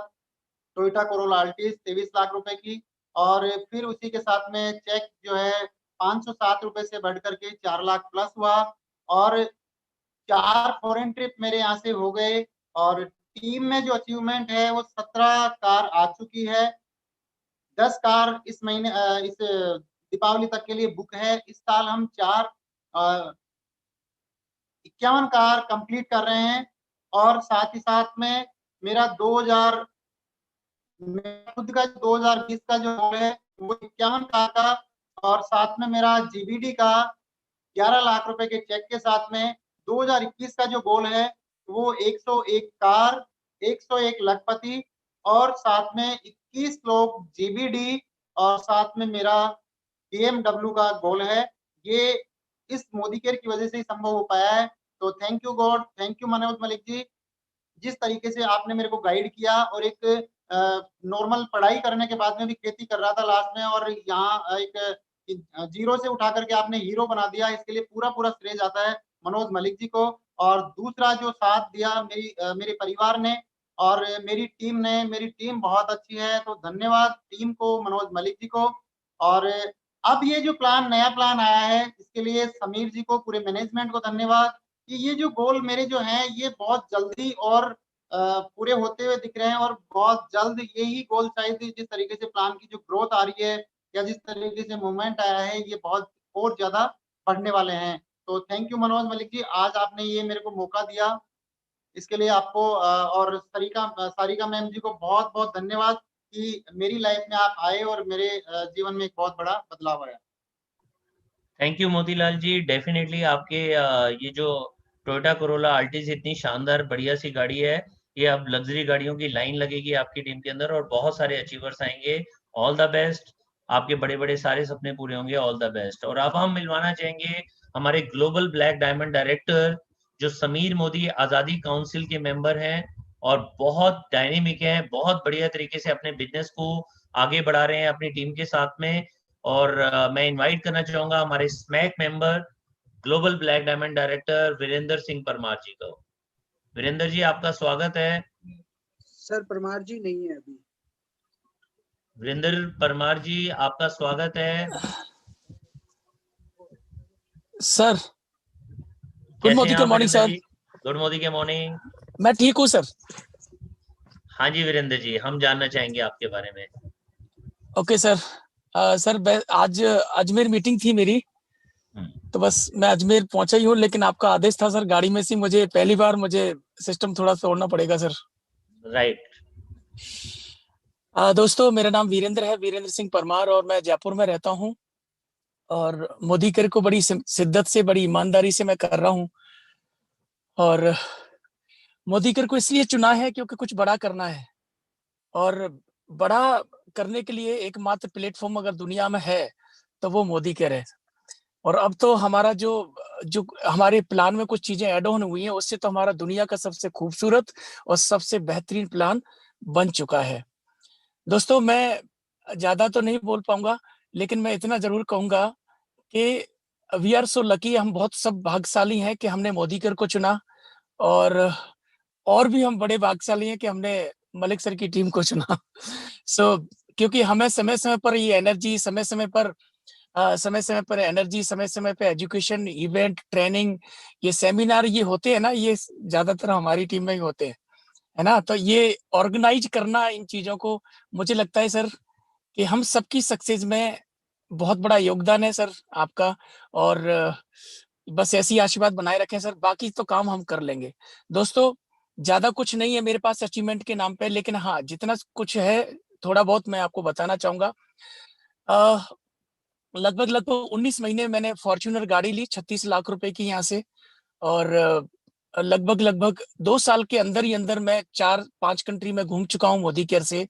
टोयोटा कोरोला अल्टिस 23 लाख रुपए की। और फिर उसी के साथ में चेक जो है 507 रुपए से बढ़ करके 4 लाख प्लस हुआ और 4 फॉरेन ट्रिप मेरे यहाँ से हो गए। और टीम में जो अचीवमेंट है वो 17 कार आ चुकी है। 10 कार इस महीने इस दीपावली तक के लिए बुक है। इस साल हम 51 कार कंप्लीट कर रहे हैं और साथ ही साथ में मेरा खुद का 2020 का जो गोल है वो 51 कार का और साथ में मेरा जीबीडी का 11 लाख रुपए के चेक के साथ में 2021 का जो गोल है वो 101 कार, 101 लखपति और साथ में 21 लोग जीबीडी और साथ में मेरा BMW का गोल है। ये इस मोदी केयर की वजह से ही संभव हो पाया है। तो thank you God, thank you Manoj Malik ji, जिस तरीके से आपने मेरे को गाइड किया। और एक नॉर्मल पढ़ाई करने के बाद में भी खेती कर रहा था लास्ट में और यहाँ एक जीरो से उठा करके आपने हीरो बना दिया। इसके लिए पूरा श्रेय जाता है मनोज मलिक जी को। और दूसरा जो साथ दिया मेरे परिवार ने और मेरी टीम ने, मेरी टीम बहुत अच्छी है, तो धन्यवाद टीम को, मनोज मलिक जी को। और अब ये जो नया प्लान आया है इसके लिए समीर जी को, पूरे मैनेजमेंट को धन्यवाद कि ये जो गोल मेरे जो हैं ये बहुत जल्दी और पूरे होते हुए दिख रहे हैं और बहुत जल्द यही गोल शायद जिस तरीके से प्लान की जो ग्रोथ आ रही है या जिस तरीके से मूवमेंट आया है ये बहुत और ज्यादा बढ़ने वाले हैं। तो थैंक यू मनोज मलिक जी, आज आपने ये मेरे को मौका दिया, इसके लिए आपको और सारिका मैम जी को बहुत बहुत धन्यवाद कि मेरी लाइफ में आप आए और मेरे जीवन में एक बहुत बड़ा बदलाव आया। Thank you Motilal ji. Definitely आपके ये जो टोयोटा कोरोला अल्टिस इतनी शानदार बढ़िया सी गाड़ी है, ये अब लग्जरी गाड़ियों की लाइन लगेगी आपकी टीम के अंदर और बहुत सारे अचीवर्स आएंगे। ऑल द बेस्ट, आपके बड़े बड़े सारे सपने पूरे होंगे। All the best. और अब हम मिलवाना चाहेंगे हमारे ग्लोबल ब्लैक डायमंड डायरेक्टर जो समीर मोदी आजादी काउंसिल के मेंबर हैं और बहुत डायनेमिक हैं, बहुत बढ़िया तरीके से अपने बिजनेस को आगे बढ़ा रहे हैं अपनी टीम के साथ में। और मैं इनवाइट करना चाहूंगा हमारे स्मैक member global black diamond director Virendra Singh Parmar ji को। वीरेंद्र जी, आपका स्वागत है। सर परमार जी नहीं है अभी। वीरेंद्र परमार जी, आपका स्वागत है sir. Good morning morning sir. Good morning के मॉर्निंग। मैं ठीक हूँ सर। हाँ जी वीरेंद्र जी, हम जानना चाहेंगे आपके बारे में। Okay sir. सर आज अजमेर मीटिंग थी मेरी, तो बस मैं अजमेर पहुंचा ही हूँ, लेकिन आपका आदेश था सर गाड़ी में से मुझे पहली बार मुझे सिस्टम थोड़ा तोड़ना पड़ेगा सर। राइट। दोस्तों, मेरा नाम वीरेंद्र है, वीरेंद्र सिंह परमार, और मैं जयपुर में रहता हूँ। और मोदी केयर को बड़ी शिद्दत से, बड़ी ईमानदारी से मैं कर रहा हूँ। और मोदी केयर को इसलिए चुना है क्योंकि कुछ बड़ा करना है, और बड़ा करने के लिए एकमात्र प्लेटफॉर्म अगर दुनिया में है तो वो मोदी केयर है। और अब तो हमारा जो हमारे प्लान में कुछ चीजें ऐड ऑन हुई हैं, उससे तो हमारा दुनिया का सबसे खूबसूरत और सबसे बेहतरीन प्लान बन चुका है। दोस्तों, मैं ज्यादा तो नहीं बोल पाऊंगा, लेकिन मैं इतना जरूर कहूंगा कि वी आर सो लकी, हम बहुत सब भाग्यशाली हैं कि हमने मोदी केयर को चुना, और भी हम बड़े भाग्यशाली हैं कि हमने मलिक सर की टीम को चुना। क्योंकि हमें समय समय पर ये एनर्जी, समय समय पर एनर्जी, समय समय पे एजुकेशन, इवेंट, ट्रेनिंग, ये सेमिनार ये होते हैं ना, ये ज्यादातर हमारी टीम में ही होते हैं, है ना। तो ये ऑर्गेनाइज करना इन चीजों को, मुझे लगता है सर कि हम सबकी सक्सेस में बहुत बड़ा योगदान है सर आपका। और बस ऐसी आशीर्वाद बनाए रखें सर, बाकी तो काम हम कर लेंगे। दोस्तों, ज्यादा कुछ नहीं है मेरे पास अचीवमेंट के नाम पे, लेकिन हाँ, जितना कुछ है थोड़ा बहुत मैं आपको बताना चाहूंगा। लगभग 19 महीने मैंने फॉर्च्यूनर गाड़ी ली 36 लाख रुपए की यहाँ से, और लगभग 2 साल के अंदर ही अंदर मैं 4-5 कंट्री में घूम चुका हूँ मोदी केयर से।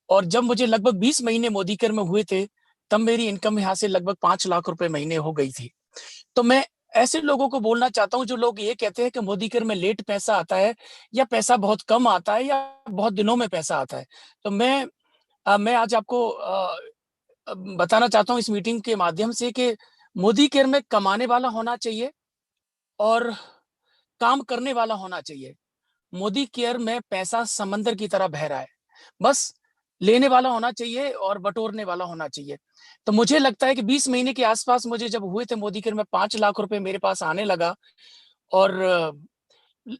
और जब मुझे लगभग 20 महीने मोदी केयर में हुए थे, तब मेरी इनकम यहाँ से लगभग 5 लाख रुपए महीने हो गई थी। तो मैं ऐसे लोगों को बोलना चाहता हूँ जो लोग ये कहते हैं कि मोदी केयर में लेट पैसा आता है, या पैसा बहुत कम आता है, या बहुत दिनों में पैसा आता है। तो मैं आज आपको बताना चाहता हूँ इस मीटिंग के माध्यम से कि मोदी केयर में कमाने वाला होना चाहिए और काम करने वाला होना चाहिए। मोदी केयर में पैसा समंदर की तरह बह रहा है, बस लेने वाला होना चाहिए और बटोरने वाला होना चाहिए। तो मुझे लगता है कि 20 महीने के आसपास मुझे जब हुए थे मोदी केयर में 5 लाख रुपए मेरे पास आने लगा, और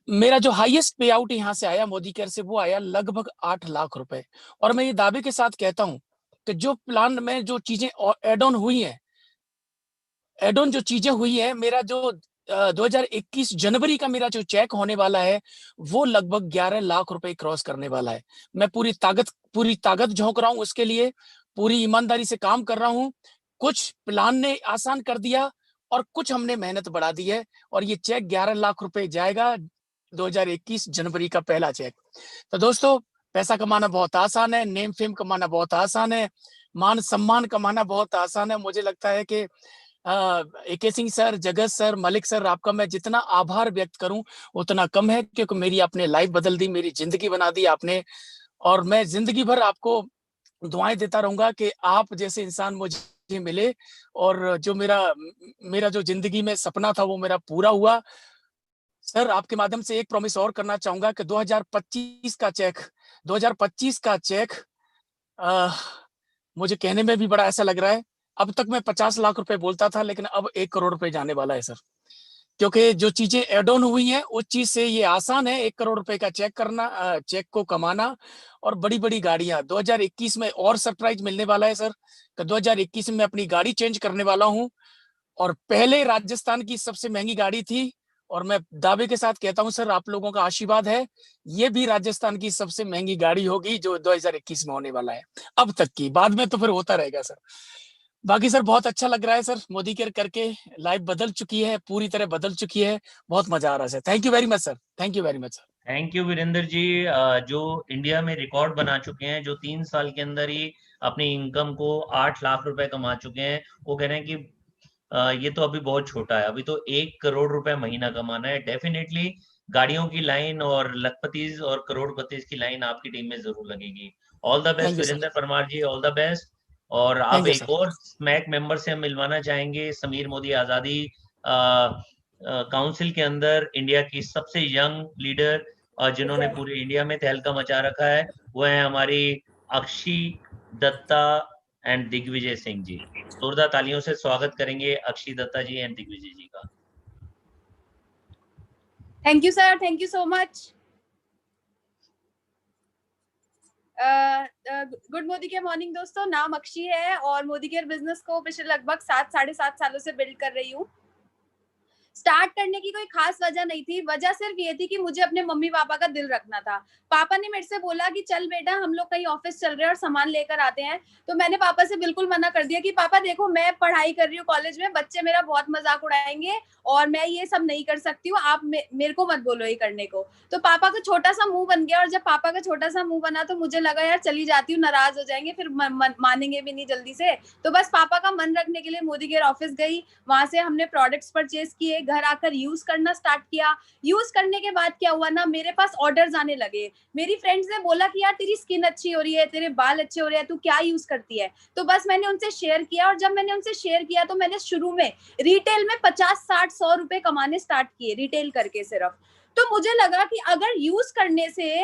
मेरा जो हाईएस्ट पे आउट यहाँ से आया मोदी केयर से, वो आया लगभग 8 लाख रुपए। और मैं ये दावे के साथ कहता हूँ कि जो प्लान में जो चीजें एड ऑन हुई हैं, जो चीजें हुई है, मेरा जो 2021 जनवरी का मेरा जो चेक होने वाला है, वो लगभग 11 लाख रुपए क्रॉस करने वाला है। मैं पूरी ताकत झोंक रहा हूँ उसके लिए, पूरी ईमानदारी से काम कर रहा हूँ। कुछ प्लान ने आसान कर दिया और कुछ हमने मेहनत बढ़ा दी है, और ये चेक 11 लाख रुपए जाएगा, 2021 जनवरी का पहला चेक। तो दोस्तों, पैसा कमाना बहुत आसान है, नेम फेम कमाना बहुत आसान है, मान सम्मान कमाना बहुत आसान है। मुझे लगता है कि AK सिंह सर, जगत सर, मलिक सर, आपका मैं जितना आभार व्यक्त करूं उतना कम है, क्योंकि मेरी आपने लाइफ बदल दी, मेरी जिंदगी बना दी आपने। और मैं जिंदगी भर आपको दुआएं देता रहूंगा कि आप जैसे इंसान मुझे मिले, और जो मेरा जो जिंदगी में सपना था वो मेरा पूरा हुआ। सर, आपके माध्यम से एक प्रॉमिस और करना चाहूंगा कि 2025 का चेक मुझे कहने में भी बड़ा ऐसा लग रहा है, अब तक मैं 50 लाख रुपए बोलता था, लेकिन अब 1 करोड़ रुपए जाने वाला है सर। क्योंकि जो चीजें एड ऑन हुई हैं, उस चीज से ये आसान है 1 करोड़ रुपए का चेक करना, चेक को कमाना, और बड़ी बड़ी गाड़ियां 2021 में और सरप्राइज मिलने वाला है सर। 2021 में मैं अपनी गाड़ी चेंज करने वाला हूं, और पहले राजस्थान की सबसे महंगी गाड़ी थी, और मैं दावे के साथ कहता हूं सर, आप लोगों का आशीर्वाद है, ये भी राजस्थान की सबसे महंगी गाड़ी होगी जो 2021 में होने वाला है, अब तक की। बाद में तो फिर होता रहेगा सर। बाकी सर, बहुत अच्छा लग रहा है सर, मोदी केयर करके लाइफ बदल चुकी है, पूरी तरह बदल चुकी है, बहुत मजा आ रहा है sir. Thank you very much sir, thank you very much sir. Thank you Virendra ji, जो इंडिया में रिकॉर्ड बना चुके हैं, जो 3 साल के अंदर ही अपनी इनकम को 8 लाख रुपए कमा चुके हैं, वो कह रहे हैं कि ये तो अभी बहुत छोटा है, अभी तो 1 करोड़ रुपए महीना कमाना है। डेफिनेटली गाड़ियों की लाइन और लखपतिज और करोड़पतिज की लाइन आपकी टीम में जरूर लगेगी। All the best Virendra Parmar ji, all the best. और आप एक और स्मैक मेंबर से हम मिलवाना चाहेंगे, समीर मोदी आजादी काउंसिल के अंदर इंडिया की सबसे यंग लीडर, जिन्होंने पूरे इंडिया में तहलका मचा रखा है, वो है हमारी अक्षी दत्ता एंड दिग्विजय सिंह जी। जोरदार तालियों से स्वागत करेंगे अक्षी दत्ता जी एंड दिग्विजय जी का। Thank you sir, thank you so much. Good Modi care morning दोस्तों, नाम अक्षी है और मोदी केयर बिजनेस को पिछले लगभग 7-7.5 सालों से बिल्ड कर रही हूँ। स्टार्ट करने की कोई खास वजह नहीं थी, वजह सिर्फ ये थी कि मुझे अपने मम्मी पापा का दिल रखना था। पापा ने मेरे से बोला कि चल बेटा हम लोग कहीं ऑफिस चल रहे हैं और सामान लेकर आते हैं, तो मैंने पापा से बिल्कुल मना कर दिया कि पापा देखो मैं पढ़ाई कर रही हूँ कॉलेज में, बच्चे मेरा बहुत मजाक उड़ाएंगे और मैं ये सब नहीं कर सकती हूँ, आप मेरे को मत बोलो ये करने को। तो पापा का छोटा सा मुंह बन गया और जब पापा का छोटा सा मुंह बना तो मुझे लगा यार चली जाती हूँ, नाराज हो जाएंगे फिर मानेंगे भी नहीं जल्दी से। तो बस पापा का मन रखने के लिए मोदी केयर ऑफिस गई, वहां से हमने प्रोडक्ट्स परचेज किए, घर आकर यूज करना स्टार्ट किया। यूज करने के बाद क्या हुआ ना, मेरे पास ऑर्डर्स आने लगे। मेरी फ्रेंड्स ने बोला कि यार तेरी स्किन अच्छी हो रही है, तेरे बाल अच्छे हो रहे हैं, तू क्या यूज करती है। तो बस मैंने उनसे शेयर किया और जब मैंने उनसे शेयर किया तो मैंने शुरू में रिटेल में 50-60-100 रुपए कमाने स्टार्ट किए रिटेल करके सिर्फ। तो मुझे लगा कि अगर यूज करने से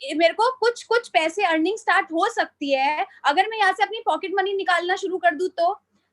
मेरे को कुछ पैसे अर्निंग स्टार्ट हो सकती है, अगर मैं यहाँ से अपनी पॉकेट मनी निकालना शुरू कर दूं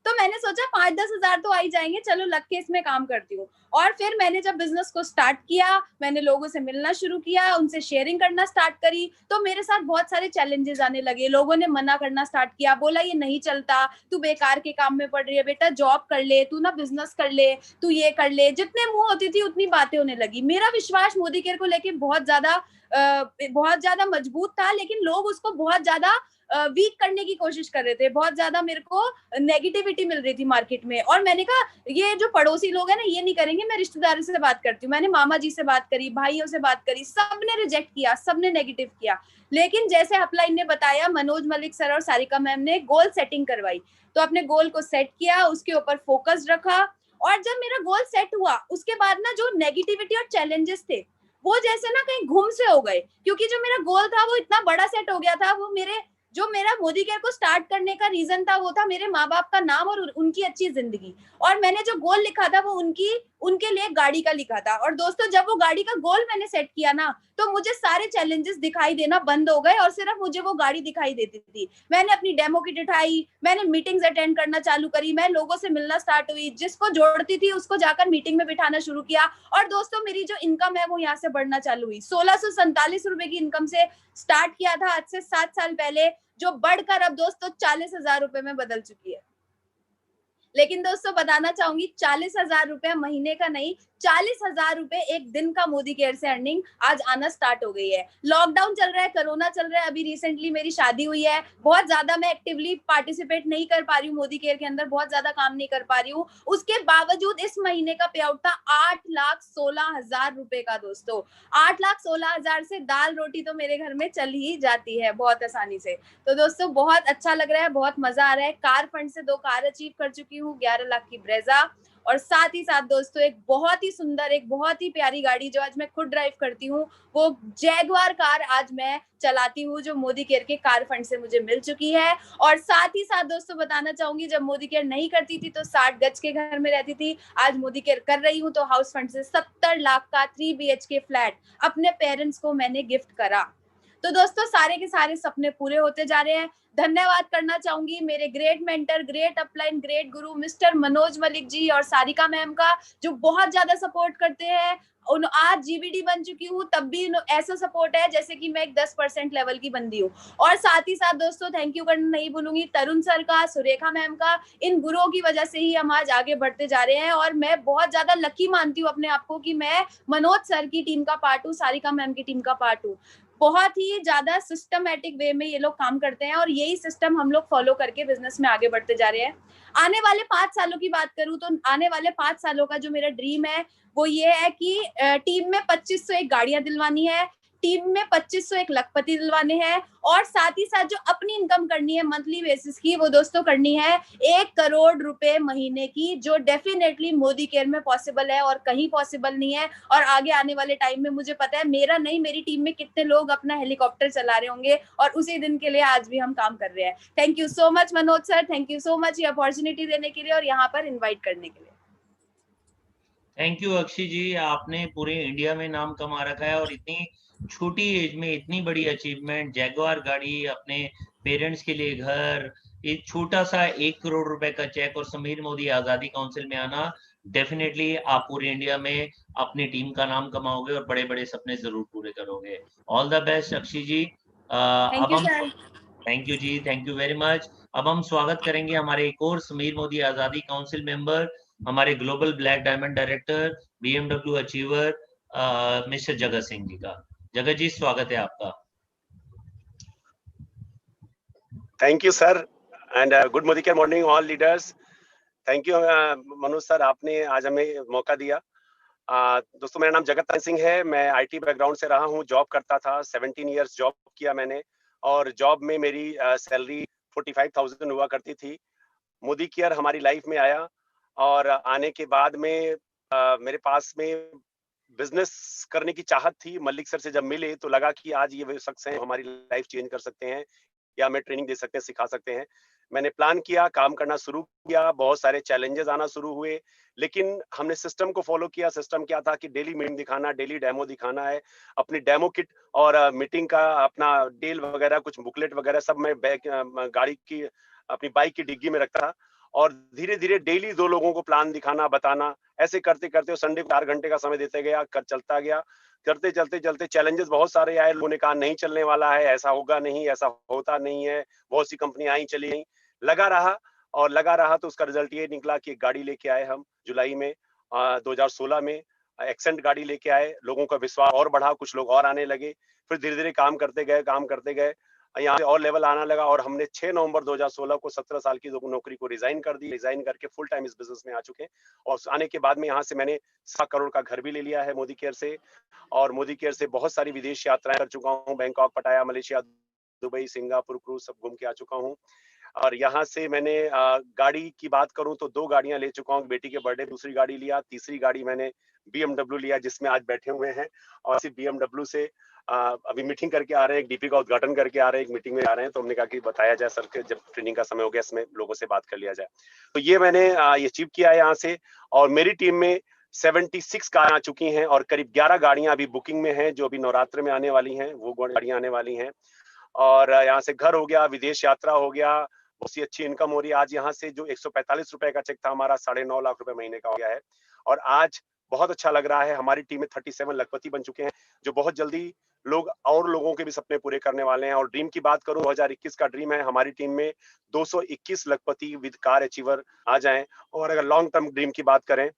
तो मैंने सोचा 5-10 हजार तो आ ही जाएंगे, चलो लग के इसमें काम करती हूँ। और फिर मैंने जब बिजनेस को स्टार्ट किया, मैंने लोगों से मिलना शुरू किया, उनसे शेयरिंग करना स्टार्ट करी, तो मेरे साथ बहुत सारे चैलेंजेस आने लगे। लोगों ने मना करना स्टार्ट किया, बोला ये नहीं चलता, तू बेकार के काम में पड़ रही है, बेटा जॉब कर ले, तू ना बिजनेस कर ले, तू ये कर ले। जितने मुंह होती थी उतनी बातें होने लगी। मेरा विश्वास मोदी केयर को लेके बहुत ज्यादा मजबूत था, लेकिन लोग उसको बहुत ज्यादा वीक करने की कोशिश कर रहे थे। बहुत ज्यादा मेरे को नेगेटिविटी मिल रही थी मार्केट में और मैंने कहा ये जो पड़ोसी लोग हैं ना ये नहीं करेंगे, मैं रिश्तेदारों से बात करती हूँ। मैंने मामा जी से बात करी, भाइयों से बात करी, सबने रिजेक्ट किया, सबने नेगेटिव किया। लेकिन जैसे अपलाइन ने बताया, मनोज मलिक सर और सारिका मैम ने गोल सेटिंग करवाई, तो अपने गोल को सेट किया, उसके ऊपर फोकस रखा और जब मेरा गोल सेट हुआ उसके बाद ना जो नेगेटिविटी और चैलेंजेस थे वो जैसे ना कहीं घूम से हो गए, क्योंकि जो मेरा गोल था वो इतना बड़ा सेट हो गया था। वो मेरा मोदी केयर को स्टार्ट करने का रीजन था वो था मेरे माँ बाप का नाम और उनकी अच्छी जिंदगी। और मैंने जो गोल लिखा था वो उनके लिए गाड़ी का लिखा था। और दोस्तों जब वो गाड़ी का गोल मैंने सेट किया ना तो मुझे सारे चैलेंजेस दिखाई देना बंद हो गए और सिर्फ मुझे वो गाड़ी दिखाई देती थी। मैंने अपनी डेमो किट उठाई, मैंने मीटिंग्स अटेंड करना चालू करी, मैं लोगों से मिलना स्टार्ट हुई, जिसको जोड़ती थी उसको जाकर मीटिंग में बिठाना शुरू किया। और दोस्तों मेरी जो इनकम है वो यहाँ से बढ़ना चालू हुई। 1647 रुपए की इनकम से स्टार्ट किया था आज से 7 साल पहले, जो बढ़कर अब दोस्तों 40,000 रुपए में बदल चुकी है। लेकिन दोस्तों बताना चाहूंगी 40,000 रुपए महीने का नहीं, 40,000 रुपए एक दिन का मोदी केयर से अर्निंग आज आना स्टार्ट हो गई है। लॉकडाउन चल रहा है, कोरोना चल रहा है, अभी रिसेंटली मेरी शादी हुई है, बहुत ज्यादा मैं एक्टिवली पार्टिसिपेट नहीं कर पा रही हूँ मोदी केयर के अंदर, बहुत ज्यादा काम नहीं कर पा रही हूँ। उसके बावजूद इस महीने का पे आउट था 8,16,000 रुपए का। दोस्तों 8,16,000 से दाल रोटी तो मेरे घर में चल ही जाती है बहुत आसानी से। तो दोस्तों बहुत अच्छा लग रहा है, बहुत मजा आ रहा है। कार फंड से 2 कार अचीव कर चुकी हूँ, 11 लाख की ब्रेजा, और साथ ही साथ दोस्तों एक बहुत ही सुंदर, एक बहुत ही प्यारी गाड़ी जो आज मैं खुद ड्राइव करती हूँ, वो जैगवार कार आज मैं चलाती हूँ, जो मोदी केयर के कार फंड से मुझे मिल चुकी है। और साथ ही साथ दोस्तों बताना चाहूंगी जब मोदी केयर नहीं करती थी तो 60 गज के घर में रहती थी, आज मोदी केयर कर रही हूँ तो हाउस फंड से 70 लाख का 3 BHK फ्लैट अपने पेरेंट्स को मैंने गिफ्ट करा। तो दोस्तों सारे के सारे सपने पूरे होते जा रहे हैं। धन्यवाद करना चाहूंगी मेरे great mentor, great upline, great गुरु मिस्टर मनोज मलिक जी और सारिका मैम का, जो बहुत ज्यादा सपोर्ट करते हैं। आज GBD बन चुकी हूँ तब भी ऐसा सपोर्ट है जैसे कि मैं एक 10% लेवल की बंदी हूँ। और साथ ही साथ दोस्तों थैंक यू करना नहीं भूलूंगी तरुण सर का, सुरेखा मैम का। इन गुरुओं की वजह से ही हम आज आगे बढ़ते जा रहे हैं और मैं बहुत ज्यादा लकी मानती हूँ अपने आप को कि मैं मनोज सर की टीम का पार्ट हूँ, सारिका मैम की टीम का पार्ट हूँ। बहुत ही ज्यादा सिस्टमैटिक वे में ये लोग काम करते हैं और यही सिस्टम हम लोग फॉलो करके बिजनेस में आगे बढ़ते जा रहे हैं। आने वाले 5 सालों की बात करूं तो आने वाले 5 सालों का जो मेरा ड्रीम है वो ये है कि टीम में 2501 गाड़ियां दिलवानी है, टीम में 2501 लखपति दिलवाने हैं, और साथ ही साथ जो अपनी इनकम करनी है मंथली बेसिस की वो दोस्तों करनी है 1 करोड़ रुपए महीने की, जो डेफिनेटली मोदी केयर में पॉसिबल है और कहीं पॉसिबल नहीं है। और आगे आने वाले टाइम में मुझे पता है मेरा नहीं, मेरी टीम में कितने लोग अपना हेलीकॉप्टर चला रहे होंगे और उसी दिन के लिए आज भी हम काम कर रहे हैं। Thank you so much Manoj sir, thank you so much ये अपॉर्चुनिटी देने के लिए और यहाँ पर इन्वाइट करने के लिए। थैंक यू अक्षी जी, आपने पूरे इंडिया में नाम कमा रखा है और इतनी छोटी एज में इतनी बड़ी अचीवमेंट, जैगवार गाड़ी अपने पेरेंट्स के लिए घर, एक छोटा सा 1 करोड़ रुपए का चेक और समीर मोदी आजादी काउंसिल में आना, डेफिनेटली आप पूरे इंडिया में अपनी टीम का नाम कमाओगे और बड़े बड़े सपने जरूर पूरे करोगे। All the best Akshi ji. Thank you sir. Thank you ji, thank you very much. अब हम स्वागत करेंगे हमारे एक और समीर मोदी आजादी काउंसिल मेंबर, हमारे global black diamond director, BMW achiever, mister Jagat Singh ji का। जगत जी स्वागत है आपका। Thank you sir and good morning morning all leaders. Thank you Manoj sir, आपने आज हमें मौका दिया। दोस्तों मेरा नाम जगत सिंह है, मैं IT बैकग्राउंड से रहा हूँ, जॉब करता था, 17 इयर्स जॉब किया मैंने और जॉब में मेरी सैलरी 45,000 हुआ करती थी। मोदी केयर हमारी लाइफ में आया और आने के बाद में मेरे पास में बिजनेस करने की चाहत थी। मलिक सर से जब मिले तो लगा कि आज ये वो शख्स हैं हमारी लाइफ चेंज कर सकते हैं या हमें ट्रेनिंग दे सकते हैं, सिखा सकते हैं। मैंने प्लान किया, काम करना शुरू किया, बहुत सारे चैलेंजेस आना शुरू हुए, लेकिन हमने सिस्टम को फॉलो किया। सिस्टम क्या था कि डेली मीटिंग दिखाना, डेली डेमो दिखाना है, अपनी डेमो किट और मीटिंग का अपना डेल वगैरह, कुछ बुकलेट वगैरह सब मैं गाड़ी की अपनी बाइक की डिग्गी में रखता था और धीरे धीरे डेली 2 लोगों को प्लान दिखाना, बताना, ऐसे करते करते संडे को 4 घंटे का समय देते गया, चलता गया। करते चलते चलते चैलेंजेस बहुत सारे आए, लोगों ने कहा नहीं चलने वाला है, ऐसा होगा नहीं, ऐसा होता नहीं है, बहुत सी कंपनी आई चली गई। लगा रहा तो उसका रिजल्ट ये निकला कि एक गाड़ी लेके आए हम जुलाई में 2016 में, एक्सेंट गाड़ी लेके आए। लोगों का विश्वास और बढ़ा, कुछ लोग और आने लगे, फिर धीरे धीरे काम करते गए, यहाँ से और लेवल आना लगा और हमने 6 नवंबर 2016 को 17 साल की नौकरी को रिजाइन कर दी। रिजाइन करके फुल टाइम इस बिजनेस में आ चुके हैं और आने के बाद में यहाँ से मैंने 7 करोड़ का घर भी ले लिया है मोदी केयर से, और मोदी केयर से बहुत सारी विदेश यात्राएं कर चुका हूँ। बैंकॉक, पटाया, मलेशिया, दुबई, सिंगापुर, क्रूज सब घूम के आ चुका हूँ। और यहाँ से मैंने गाड़ी की बात करूं तो 2 गाड़ियां ले चुका हूँ। बेटी के बर्थडे दूसरी गाड़ी लिया, तीसरी गाड़ी मैंने BMW लिया जिसमें आज बैठे हुए हैं, और इसी BMW से अभी मीटिंग करके आ रहे हैं, एक DP का उद्घाटन करके आ रहे हैं, एक मीटिंग में आ रहे हैं। तो हमने कहा कि बताया जाए सर के, जब ट्रेनिंग का समय हो गया इसमें लोगों से बात कर लिया जाए। तो ये मैंने ये अचीव किया है यहाँ से, और मेरी टीम में 76 कार आ चुकी हैं और करीब 11 गाड़ियां अभी बुकिंग में हैं जो अभी नवरात्र में आने वाली हैं, वो गाड़ियां आने वाली हैं। और यहाँ से घर हो गया, विदेश यात्रा हो गया, बहुत सी अच्छी इनकम हो रही है। आज यहाँ से जो 145 रुपए का चेक था हमारा 9.5 लाख रुपए महीने का हो गया है, और आज बहुत अच्छा लग रहा है। हमारी टीम में 37 लखपति बन चुके हैं, जो बहुत जल्दी लोग और लोगों के भी सपने पूरे करने वाले हैं। और ड्रीम की बात करूं, 2021 का ड्रीम है हमारी टीम में 221 लखपति विद कार अचीवर आ जाएं। और अगर लॉन्ग टर्म ड्रीम की बात करें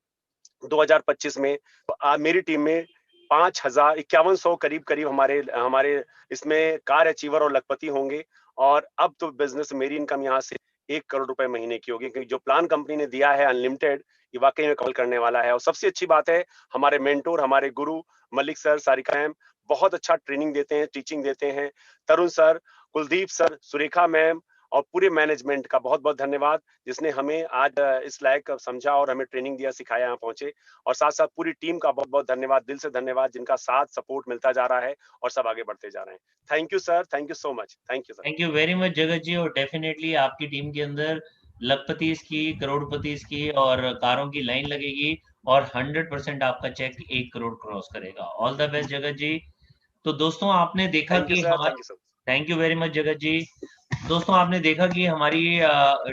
2025 में, तो मेरी टीम में 5100 करीब हमारे इसमें कार अचीवर और लखपति होंगे। और अब तो बिजनेस मेरी इनकम यहाँ से 1 करोड़ रुपए महीने की होगी, क्योंकि जो प्लान कंपनी ने दिया है अनलिमिटेड, ये वाकई में कॉल करने वाला है। और सबसे अच्छी बात है, हमारे मेंटोर, हमारे गुरु मलिक सर, सारिका मैम बहुत अच्छा ट्रेनिंग देते हैं, टीचिंग देते हैं। Tarun sir, Kuldeep sir, Surekha ma'am और पूरे मैनेजमेंट का बहुत बहुत धन्यवाद, जिसने हमें आज इस लायक समझा और हमें ट्रेनिंग दिया, सिखाया, यहाँ पहुंचे। और साथ साथ पूरी टीम का बहुत बहुत धन्यवाद, दिल से धन्यवाद, जिनका साथ सपोर्ट मिलता जा रहा है और सब आगे बढ़ते जा रहे हैं। Thank you sir, thank you so much, thank you sir. Thank you very much जगत जी। और डेफिनेटली आपकी टीम के अंदर लखपतिस की, करोड़पतिस की और कारों की लाइन लगेगी और 100% आपका चेक 1 करोड़ क्रॉस करेगा। ऑल द बेस्ट जगत जी। तो दोस्तों आपने देखा कि थैंक यू वेरी मच जगत जी। दोस्तों आपने देखा कि हमारी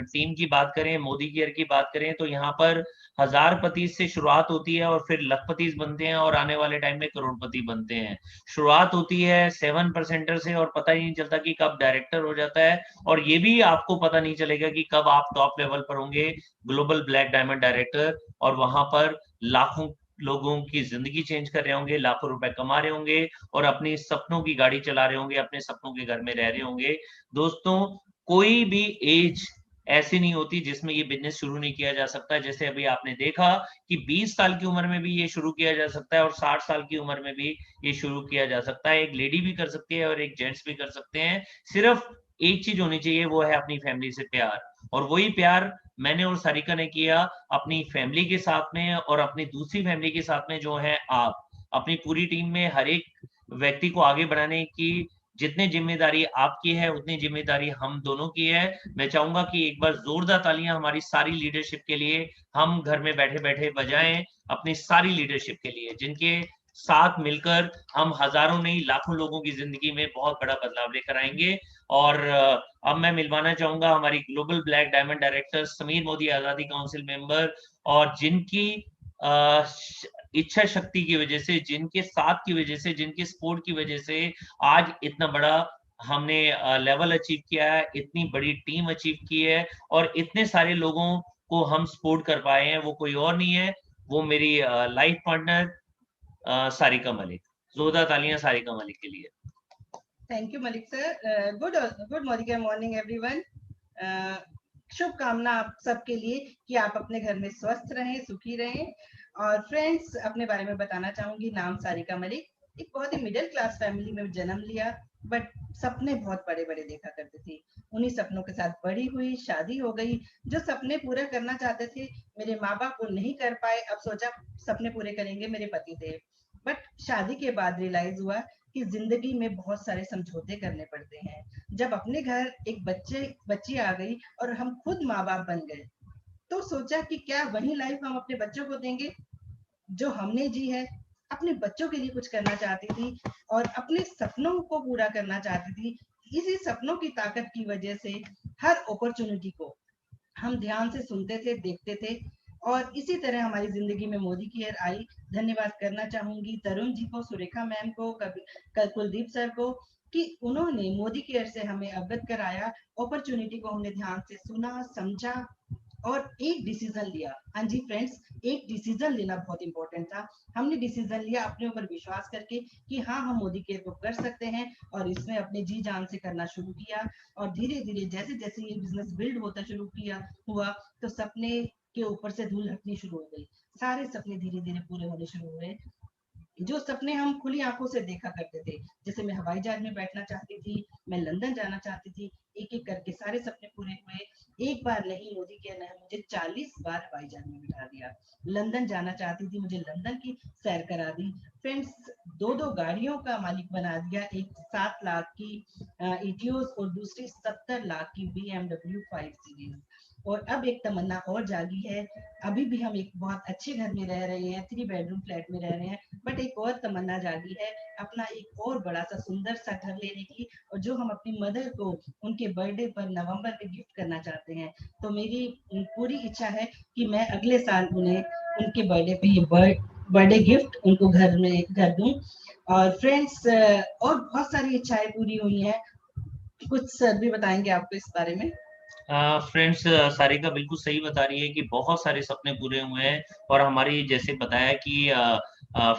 टीम की बात करें, मोदी केयर की बात करें, तो यहाँ पर 1000पति से शुरुआत होती है और फिर लखपति बनते हैं और आने वाले टाइम में करोड़पति बनते हैं। शुरुआत होती है 7% से और पता ही नहीं चलता कि कब डायरेक्टर हो जाता है, और ये भी आपको पता नहीं चलेगा कि कब आप टॉप लेवल पर होंगे, ग्लोबल ब्लैक डायमंड डायरेक्टर, और वहां पर लाखों लोगों की जिंदगी चेंज कर रहे होंगे, लाखों रुपए कमा रहे होंगे और अपनी सपनों की गाड़ी चला रहे होंगे, अपने सपनों के घर में रह रहे होंगे। दोस्तों कोई भी एज ऐसी नहीं होती जिसमें ये बिजनेस शुरू नहीं किया जा सकता। जैसे अभी आपने देखा कि 20 साल की उम्र में भी ये शुरू किया जा सकता है और 60 साल की उम्र में भी ये शुरू किया जा सकता है। एक लेडी भी कर सकती है और एक जेंट्स भी कर सकते हैं। सिर्फ एक चीज होनी चाहिए, वो है अपनी फैमिली से प्यार, और वही प्यार मैंने और सारिका ने किया अपनी फैमिली के साथ में और अपनी दूसरी फैमिली के साथ में, जो है आप। अपनी पूरी टीम में हर एक व्यक्ति को आगे बढ़ाने की जितनी जिम्मेदारी आपकी है उतनी जिम्मेदारी हम दोनों की है। मैं चाहूंगा कि एक बार जोरदार तालियां हमारी सारी लीडरशिप के लिए हम घर में बैठे बैठे बजाएं, अपनी सारी लीडरशिप के लिए, जिनके साथ मिलकर हम हजारों नहीं लाखों लोगों की जिंदगी में बहुत बड़ा बदलाव लेकर आएंगे। और अब मैं मिलवाना चाहूंगा हमारी global black diamond director Sameer Modi आजादी काउंसिल मेंबर, और जिनकी इच्छा शक्ति की वजह से, जिनके साथ की वजह से, जिनके सपोर्ट की वजह से आज इतना बड़ा हमने लेवल अचीव किया है, इतनी बड़ी टीम अचीव की है और इतने सारे लोगों को हम सपोर्ट कर पाए हैं। वो कोई और नहीं है, वो मेरी लाइफ पार्टनर सारिका मलिक। जोरदार तालियां सारिका मलिक के लिए। Thank you Malik sir. Good morning everyone. शुभकामना आप सबके लिए कि आप अपने घर में स्वस्थ रहें, सुखी रहें। और फ्रेंड्स, अपने बारे में बताना चाहूंगी। नाम सारिका मलिक, एक बहुत ही मिडिल क्लास फैमिली में जन्म लिया, बट सपने बहुत बड़े बड़े देखा करती थी। उन्हीं सपनों के साथ बड़ी हुई, शादी हो गई। जो सपने पूरे करना चाहते थे मेरे माँ बाप वो नहीं कर पाए। अब सोचा सपने पूरे करेंगे मेरे पति देव, बट शादी के बाद रियलाइज हुआ कि जिंदगी में बहुत सारे समझौते करने पड़ते हैं। जब अपने घर एक बच्ची आ गई और हम खुद माँ बाप बन गए, तो सोचा कि क्या वही लाइफ हम अपने बच्चों को देंगे जो हमने जी है। अपने बच्चों के लिए कुछ करना चाहती थी और अपने सपनों को पूरा करना चाहती थी। इसी सपनों की ताकत की वजह से हर अपॉर्चुनिटी को हम ध्यान से सुनते थे, देखते थे, और इसी तरह हमारी जिंदगी में मोदी केयर आई। धन्यवाद करना चाहूंगी तरुण जी को, सुरेखा मैम को, कुलदीप सर को, कि उन्होंने मोदी केयर से हमें अवगत कराया। अपॉर्चुनिटी को हमने ध्यान से सुना, समझा और एक डिसीजन लिया। हाँ जी फ्रेंड्स, एक डिसीजन लेना बहुत इंपॉर्टेंट था। हमने डिसीजन लिया अपने ऊपर विश्वास करके कि हाँ, हम मोदी केयर को कर सकते हैं, और इसमें अपने जी जान से करना शुरू किया। और धीरे धीरे जैसे जैसे ये बिजनेस बिल्ड होता हुआ, तो सपने के ऊपर से धूल हटनी शुरू हो गई। सारे सपने धीरे धीरे पूरे होने शुरू हुए। जो सपने हम खुली आंखों से देखा करते थे, जैसे मैं हवाई जहाज में बैठना चाहती थी, मैं लंदन जाना चाहती थी, एक एक करके सारे सपने पूरे हुए। एक बार नहीं, मोदी केयर ने मुझे 40 बार हवाई जहाज में बिठा दिया। लंदन जाना चाहती थी, मुझे लंदन की सैर करा दी। फ्रेंड्स, 2 गाड़ियों का मालिक बना दिया। एक 7 लाख की इटियोस और दूसरी 70 लाख की BMW 5 सीरीज। और अब एक तमन्ना और जागी है। अभी भी हम एक बहुत अच्छे घर में रह रहे हैं, 3 बेडरूम फ्लैट में रह रहे हैं, बट एक और तमन्ना जागी है अपना एक और बड़ा सा सुंदर सा घर लेने की, और जो हम अपनी मदर को उनके बर्थडे पर नवंबर में गिफ्ट करना चाहते हैं। तो मेरी पूरी इच्छा है कि मैं अगले साल उन्हें उनके बर्थडे पे ये बर्थडे गिफ्ट उनको घर दूं। और फ्रेंड्स, और बहुत सारी इच्छाएं पूरी हुई हैं। कुछ सर भी बताएंगे आपको इस बारे में। फ्रेंड्स, सारिका बिल्कुल सही बता रही है कि बहुत सारे सपने पूरे हुए हैं। और हमारी जैसे बताया कि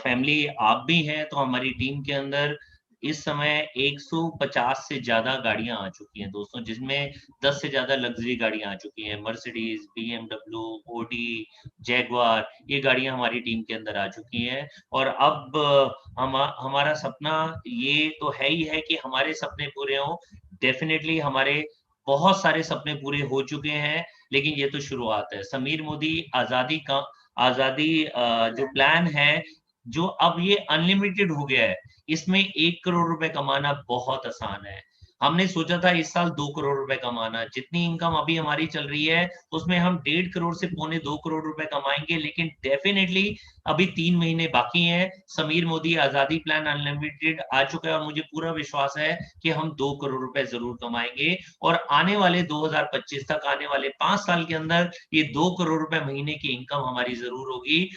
फैमिली आप भी हैं, तो हमारी टीम के अंदर इस समय 150 से ज्यादा गाड़ियां आ चुकी हैं दोस्तों, जिसमें 10 से ज्यादा लग्जरी गाड़ियां आ चुकी हैं। मर्सिडीज, BMW, ऑडी, जैगवार, ये गाड़ियां हमारी टीम के अंदर आ चुकी हैं। और अब हमारा सपना ये तो है ही है कि हमारे सपने पूरे हों। डेफिनेटली हमारे बहुत सारे सपने पूरे हो चुके हैं, लेकिन ये तो शुरुआत है। समीर मोदी आजादी जो प्लान है, जो अब ये अनलिमिटेड हो गया है, इसमें 1 करोड़ रुपए कमाना बहुत आसान है। हमने सोचा था इस साल 2 करोड़ रुपए कमाना। जितनी इनकम अभी हमारी चल रही है उसमें हम 1.5 करोड़ से 2.25 करोड़ रुपए कमाएंगे, लेकिन डेफिनेटली अभी 3 महीने बाकी हैं। समीर मोदी आजादी प्लान अनलिमिटेड आ चुका है और मुझे पूरा विश्वास है कि हम 2 करोड़ रुपए जरूर कमाएंगे। और आने वाले 2025 तक, आने वाले 5 साल के अंदर ये 2 करोड़ रुपए महीने की इनकम हमारी जरूर होगी।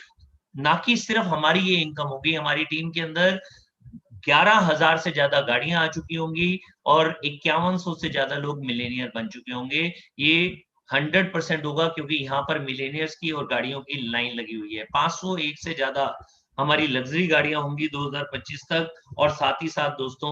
ना कि सिर्फ हमारी ये इनकम होगी, हमारी टीम के अंदर 11,000 से ज्यादा गाड़ियां आ चुकी होंगी और 5100 से ज्यादा लोग मिलेनियर बन चुके होंगे। ये 100% होगा, क्योंकि यहाँ पर मिलेनियर्स की और गाड़ियों की लाइन लगी हुई है। 501 से ज्यादा हमारी लग्जरी गाड़ियां होंगी 2025 तक। और साथ ही साथ दोस्तों,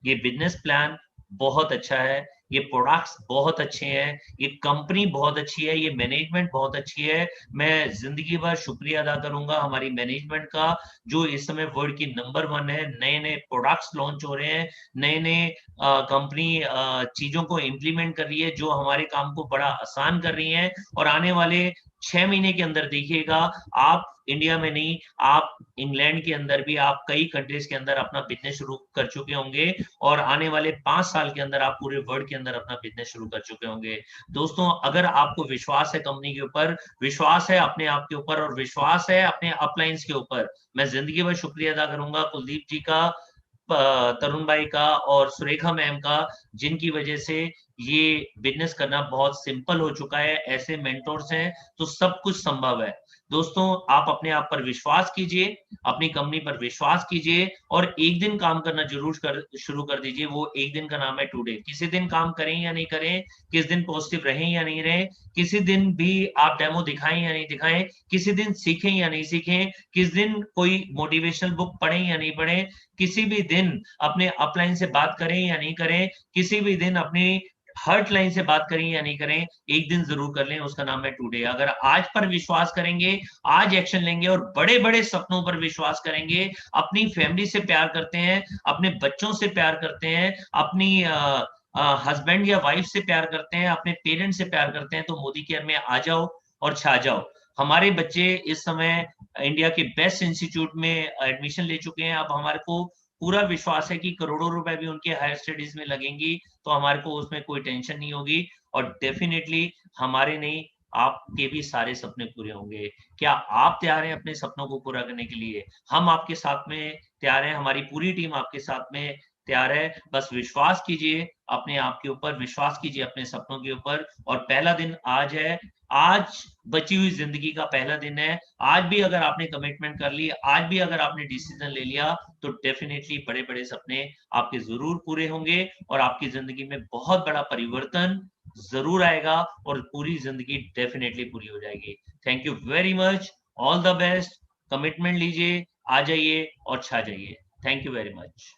ये बिजनेस प्लान बहुत अच्छा है, ये प्रोडक्ट्स बहुत अच्छे हैं, ये कंपनी बहुत अच्छी है, ये मैनेजमेंट बहुत अच्छी है। मैं जिंदगी भर शुक्रिया अदा करूंगा हमारी मैनेजमेंट का, जो इस समय वर्ल्ड की नंबर 1 है। नए नए प्रोडक्ट्स लॉन्च हो रहे हैं, नए नए कंपनी चीजों को इम्प्लीमेंट कर रही है, जो हमारे काम को बड़ा आसान कर रही है। और आने वाले 6 महीने के अंदर देखिएगा, आप इंडिया में नहीं, आप इंग्लैंड के अंदर भी, आप कई कंट्रीज के अंदर अपना बिजनेस शुरू कर चुके होंगे और आने वाले 5 साल के अंदर आप पूरे वर्ल्ड के अंदर अपना बिजनेस शुरू कर चुके होंगे। दोस्तों, अगर आपको विश्वास है कंपनी के ऊपर, विश्वास है अपने आप के ऊपर और विश्वास है अपने अपलाइंस के ऊपर, मैं जिंदगी भर शुक्रिया अदा करूंगा कुलदीप जी का, तरुण भाई का और सुरेखा मैम का, जिनकी वजह से ये बिजनेस करना बहुत सिंपल हो चुका है। ऐसे मेंटोर्स हैं तो सब कुछ संभव है। दोस्तों, आप अपने आप पर विश्वास कीजिए, अपनी कंपनी पर विश्वास कीजिए और एक दिन काम करना जरूर शुरू कर दीजिए। वो एक दिन का नाम है टुडे। किसी दिन काम करें या नहीं करें, किस दिन पॉजिटिव रहें या नहीं रहें, किसी दिन भी आप डेमो दिखाएं या नहीं दिखाएं, किसी दिन सीखें या नहीं सीखें, किस दिन कोई मोटिवेशनल बुक पढ़ें या नहीं पढ़ें, किसी भी दिन अपने अपलाइन से बात करें या नहीं करें, किसी भी दिन अपनी हर्ट लाइन से बात करें या नहीं करें, एक दिन जरूर कर लें, उसका नाम है टुडे। अगर आज पर विश्वास करेंगे, आज एक्शन लेंगे और बड़े बड़े सपनों पर विश्वास करेंगे, अपनी फैमिली से प्यार करते हैं, अपने बच्चों से प्यार करते हैं, अपनी हस्बैंड या वाइफ से प्यार करते हैं, अपने पेरेंट्स से प्यार करते हैं, तो मोदी केयर में आ जाओ और छा जाओ। हमारे बच्चे इस समय इंडिया के बेस्ट इंस्टीट्यूट में एडमिशन ले चुके हैं। अब हमारे को पूरा विश्वास है कि करोड़ों रुपए भी उनके हायर स्टडीज में लगेंगी, तो हमारे को उसमें कोई टेंशन नहीं होगी और डेफिनेटली हमारे नहीं, आपके भी सारे सपने पूरे होंगे। क्या आप तैयार हैं अपने सपनों को पूरा करने के लिए? हम आपके साथ में तैयार हैं, हमारी पूरी टीम आपके साथ में तैयार है। बस विश्वास कीजिए अपने आप के ऊपर, विश्वास कीजिए अपने सपनों के ऊपर और पहला दिन आज है। आज बची हुई जिंदगी का पहला दिन है। आज भी अगर आपने कमिटमेंट कर ली, आज भी अगर आपने डिसीजन ले लिया, तो डेफिनेटली बड़े बड़े सपने आपके जरूर पूरे होंगे और आपकी जिंदगी में बहुत बड़ा परिवर्तन जरूर आएगा और पूरी जिंदगी डेफिनेटली पूरी हो जाएगी। Thank you very much, all the best. Commitment लीजिए, आ जाइए और छा जाइए। Thank you very much.